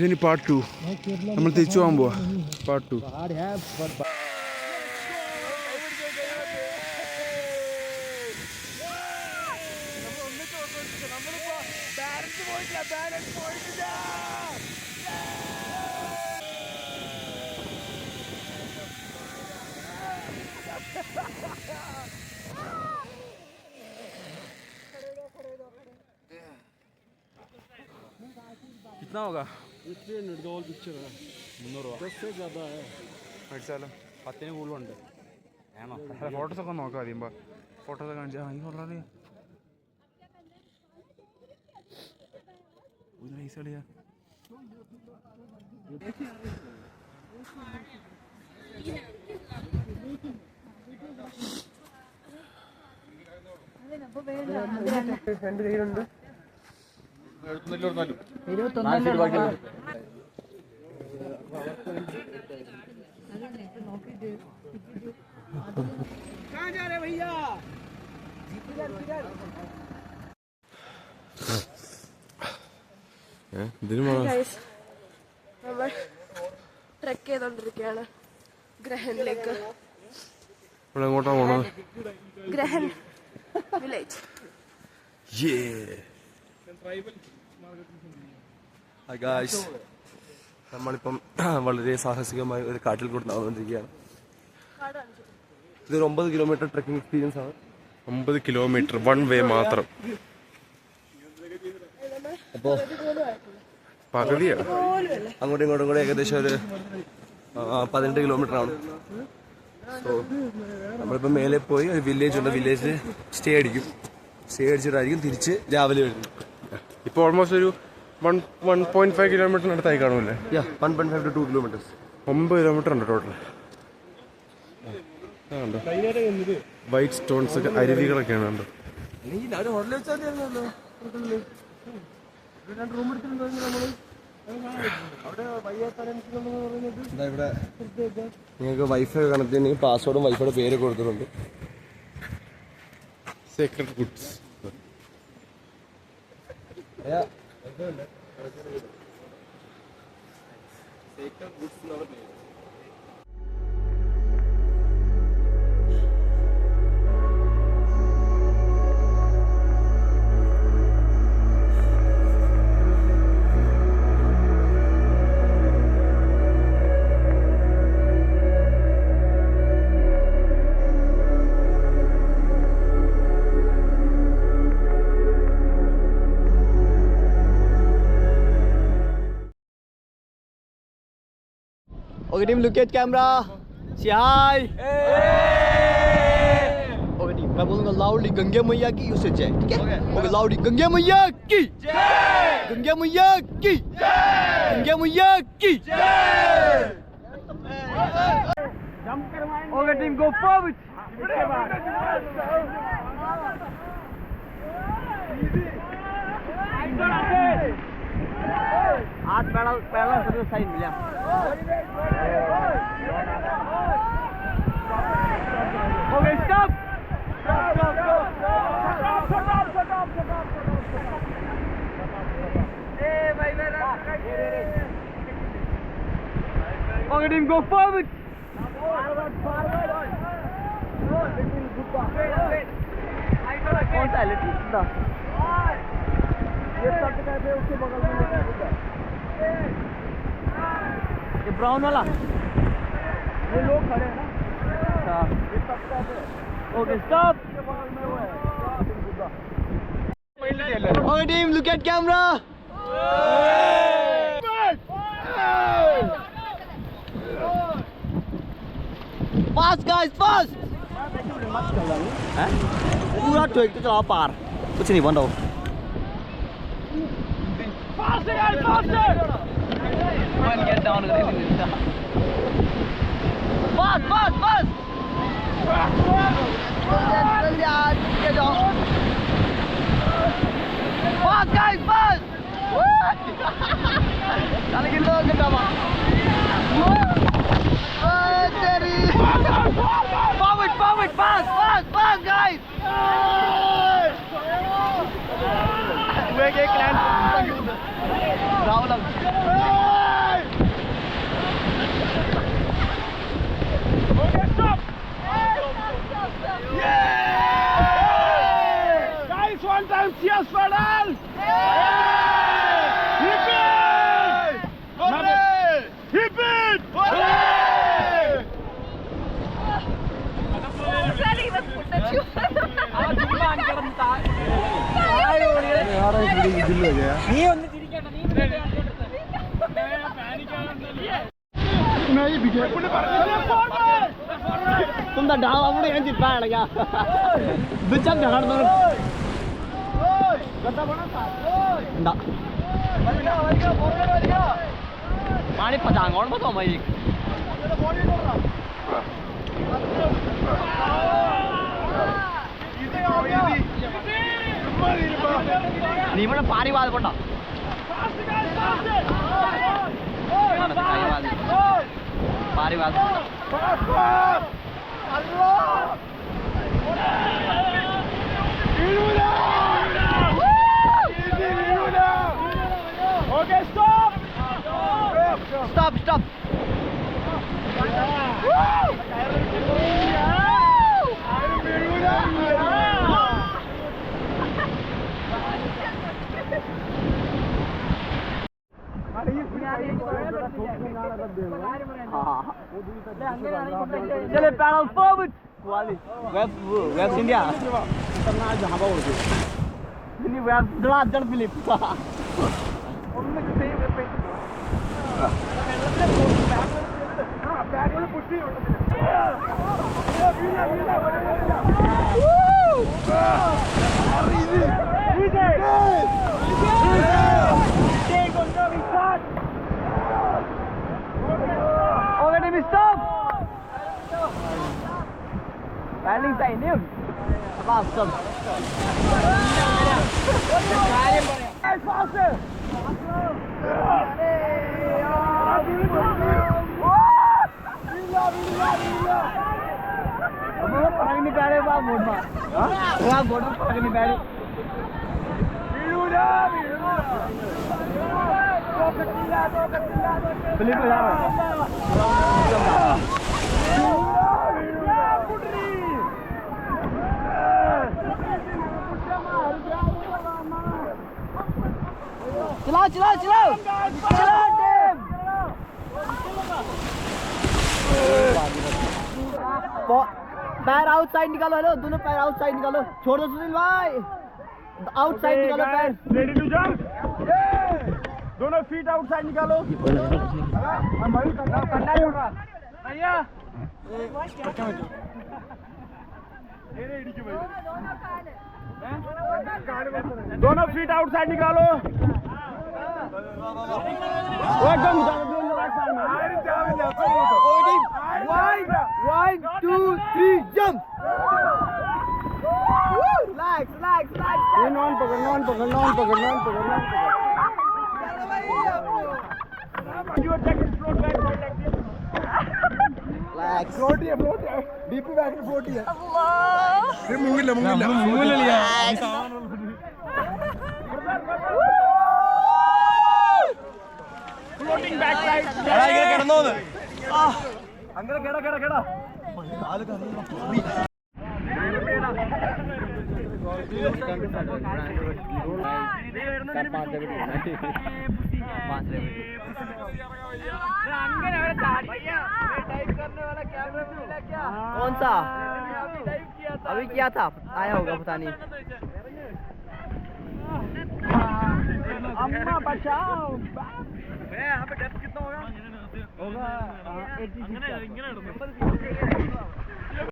ഇനി പാർട്ട് 2 നമ്മൾ തിരിച്ചു പോകാൻ പോവാ. പാർട്ട് 2. कितना होगा? 300 മേടിച്ചാലോ? 10 കൂടുതലുണ്ട്. വേണോ? ഫോട്ടോസൊക്കെ നോക്കാം ആദ്യം. ഫോട്ടോസൊക്കെ കാണിച്ചാൽ വളരെ ഒരു നൈസ് കളിയാ. എൻ്റെ കയ്യിലുണ്ട് 21 നമ്മൾ ട്രെക്ക് ചെയ്തോണ്ടിരിക്കുകയാണ് ഗ്രഹനിലേക്ക്. എങ്ങോട്ടാ പോണത്? ഗ്രഹൻ വില്ലേജ്. നമ്മളിപ്പം വളരെ സാഹസികമായ ഒരു കാട്ടിൽ കൂടെ നടന്നുകൊണ്ടിരിക്കുകയാണ്. ഇതൊരു 9 കിലോമീറ്റർ ട്രെക്കിംഗ് എക്സ്പീരിയൻസ് ആണ്. 9 കിലോമീറ്റർ വൺ വേ മാത്രം. അപ്പോൾ പകുതിയാ. അങ്ങോട്ടും ഇങ്ങോട്ടും കൂടെ ഏകദേശം ഒരു 18 കിലോമീറ്റർ ആണ്. സോ നമ്മളിപ്പോൾ മേലെ പോയി ഒരു വില്ലേജ് ഉണ്ട്, വില്ലേജിൽ സ്റ്റേ അടിച്ചിട്ടായിരിക്കും തിരിച്ച് രാവിലെ വരുന്നത്. ഇപ്പോൾ ഓൾമോസ്റ്റ് ഒരു 1.5 കിലോമീറ്ററിനടുത്തായി കാണുമല്ലേ? 1.5 to 2 kilometers. 9 കിലോമീറ്റർ ഉണ്ട് ടോട്ടൽ. വൈറ്റ് സ്റ്റോൺസ് ഒക്കെ അരുവികളൊക്കെയാണ് കണ്ടോ. ഇവിടെ നിങ്ങൾക്ക് വൈഫൈ കണക്ട് ചെയ്യണമെങ്കിൽ പാസ്വേഡും വൈഫൈയുടെ പേര് കൊടുത്തിട്ടുണ്ട്. Secret goods. Okay team, look at camera. Say hi. Okay team, मैं बोलूँगा loudly गंगे मैया की, you say जय. ठीक है? Okay loudly गंगे मैया की जय. गंगे मैया की जय. गंगे मैया की जय. Okay team, go forward. आज पहला साइन मिला. Okay, stop. Okay, team, go forward. कौन सा है? ये सब है उसके बगल में ये ब्राउन वाला. ये लोग खड़े हैं ना. अच्छा. Okay stop. Okay team, look at camera. Fast guys, fast. पूरा ठोक के चलाओ पार, कुछ नहीं बंद हो. Faster guys, faster. One get down. Fast, fast, fast. Get down. Fast guys, fast. Chale ke log ke dama. Forward, forward, fast, fast, fast guys. Make a clan. Rahul. Okay, stop. Yeah! Guys, one time cheers for all. Hip it! Hooray! Hip it! Hooray! तुम तो डाल अपने यहाँ जितना है लगा बिचम झगड़ दो ना पानी पचांग और बताओ मैं नी मैंने पानी वाल पड़ा पारी वाल Okay, stop! Stop, stop! चले पैडल फॉरवर्ड वाली वेब इंडिया करना जहां पर होगी नहीं वेब डरा जड़ Philip Stop! Paddling side, new. Faster. Faster. Pagni pare ba board ma. Ha board ma pagni pare. Philip जा चलाओ चलाओ चलाओ चलाओ टीम पैर आउटसाइड निकालो हेलो दोनों पैर आउटसाइड निकालो छोड़ दो सुनील भाई आउटसाइड निकालो पैर रेडी टू जंप दोनों फीट आउटसाइड निकालो भैया दोनों फीट आउटसाइड निकालो एकदम 1 2 3 jump relax relax relax non पकड़ you take it float back like this relax float है डीपी बैक में float है अल्लाह ये मुंह ले लिया floating back side എടാ ഇങ്ങനെ കിടന്നോന്ന് അങ്ങനെ കേടാ കാല് കറങ്ങി कौन सा अभी किया था आया होगा पता नहीं अम्मा बचाओ यहाँ पे डेप्थ कितना होगा 86